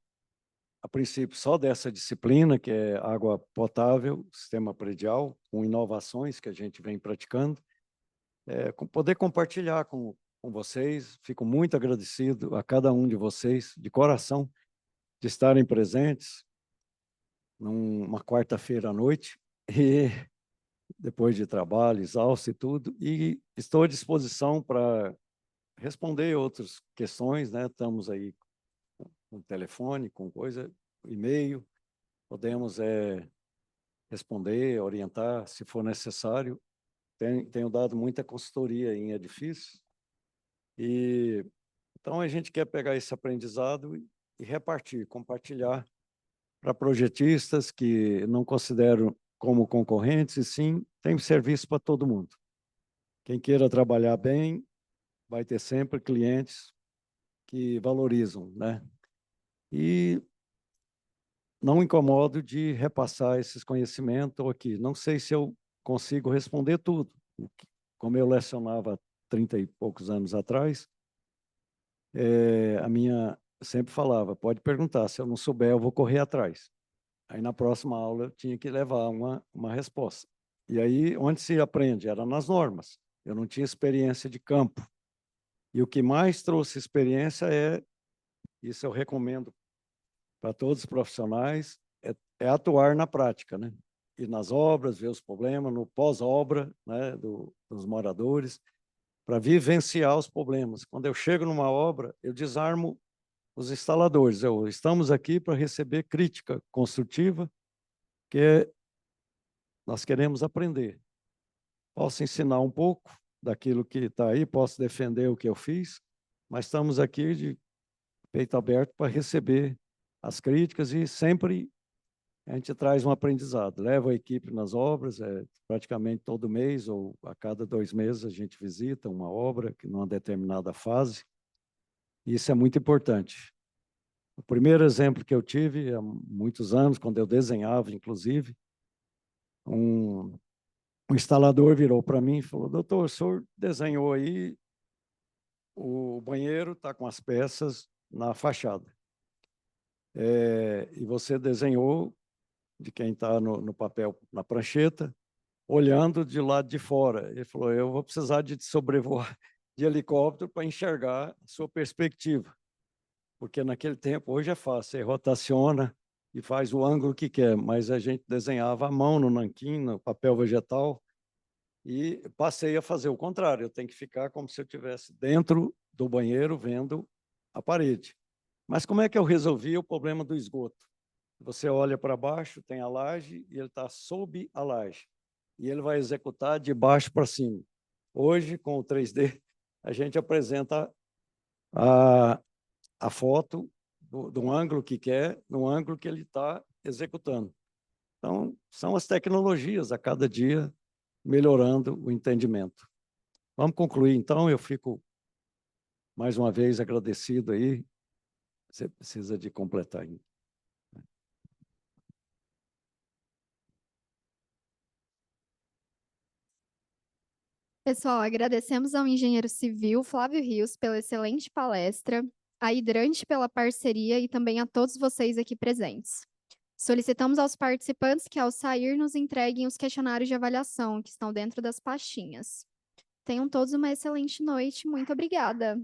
a princípio, só dessa disciplina, que é água potável, sistema predial, com inovações que a gente vem praticando, poder compartilhar com vocês. Fico muito agradecido a cada um de vocês, de coração, de estarem presentes numa quarta-feira à noite, e depois de trabalho, exausto e tudo, e estou à disposição para responder outras questões, né? Estamos aí com telefone, com coisa, e-mail, podemos responder, orientar, se for necessário. Tenho dado muita consultoria em edifícios, e então a gente quer pegar esse aprendizado e repartir, compartilhar para projetistas que não consideram como concorrentes, e sim, tem serviço para todo mundo. Quem queira trabalhar bem, vai ter sempre clientes que valorizam, né? E não incomodo de repassar esses conhecimentos aqui. Não sei se eu consigo responder tudo. Como eu lecionava 30 e poucos anos atrás, eu sempre falava, pode perguntar, se eu não souber, eu vou correr atrás. Aí, na próxima aula, eu tinha que levar uma resposta. E aí, onde se aprende? Era nas normas. Eu não tinha experiência de campo. E o que mais trouxe experiência isso eu recomendo para todos os profissionais, é atuar na prática, né? Ir nas obras, ver os problemas, no pós-obra, né, dos moradores, para vivenciar os problemas. Quando eu chego numa obra, eu desarmo os instaladores. Estamos aqui para receber crítica construtiva, que nós queremos aprender. Posso ensinar um pouco daquilo que está aí, posso defender o que eu fiz, mas estamos aqui de peito aberto para receber as críticas, e sempre a gente traz um aprendizado. Leva a equipe nas obras, praticamente todo mês ou a cada 2 meses a gente visita uma obra que numa determinada fase. E isso é muito importante. O primeiro exemplo que eu tive, há muitos anos, quando eu desenhava, inclusive, um instalador virou para mim e falou: doutor, o senhor desenhou aí, o banheiro está com as peças na fachada. E você desenhou, de quem está no papel, na prancheta, olhando de lado de fora. Ele falou: eu vou precisar de sobrevoar de helicóptero para enxergar a sua perspectiva. Porque naquele tempo, hoje é fácil, você rotaciona e faz o ângulo que quer, mas a gente desenhava à mão no nanquim, no papel vegetal, e passei a fazer o contrário. Eu tenho que ficar como se eu estivesse dentro do banheiro vendo a parede. Mas como é que eu resolvi o problema do esgoto? Você olha para baixo, tem a laje, e ele está sob a laje. E ele vai executar de baixo para cima. Hoje, com o 3D, a gente apresenta a foto do ângulo que quer, no ângulo que ele está executando. Então, são as tecnologias a cada dia melhorando o entendimento. Vamos concluir, então. Eu fico, mais uma vez, agradecido aí. Você precisa de completar ainda. Pessoal, agradecemos ao engenheiro civil Flávio Rios pela excelente palestra, à Hidrante pela parceria e também a todos vocês aqui presentes. Solicitamos aos participantes que, ao sair, nos entreguem os questionários de avaliação que estão dentro das pastinhas. Tenham todos uma excelente noite. Muito obrigada.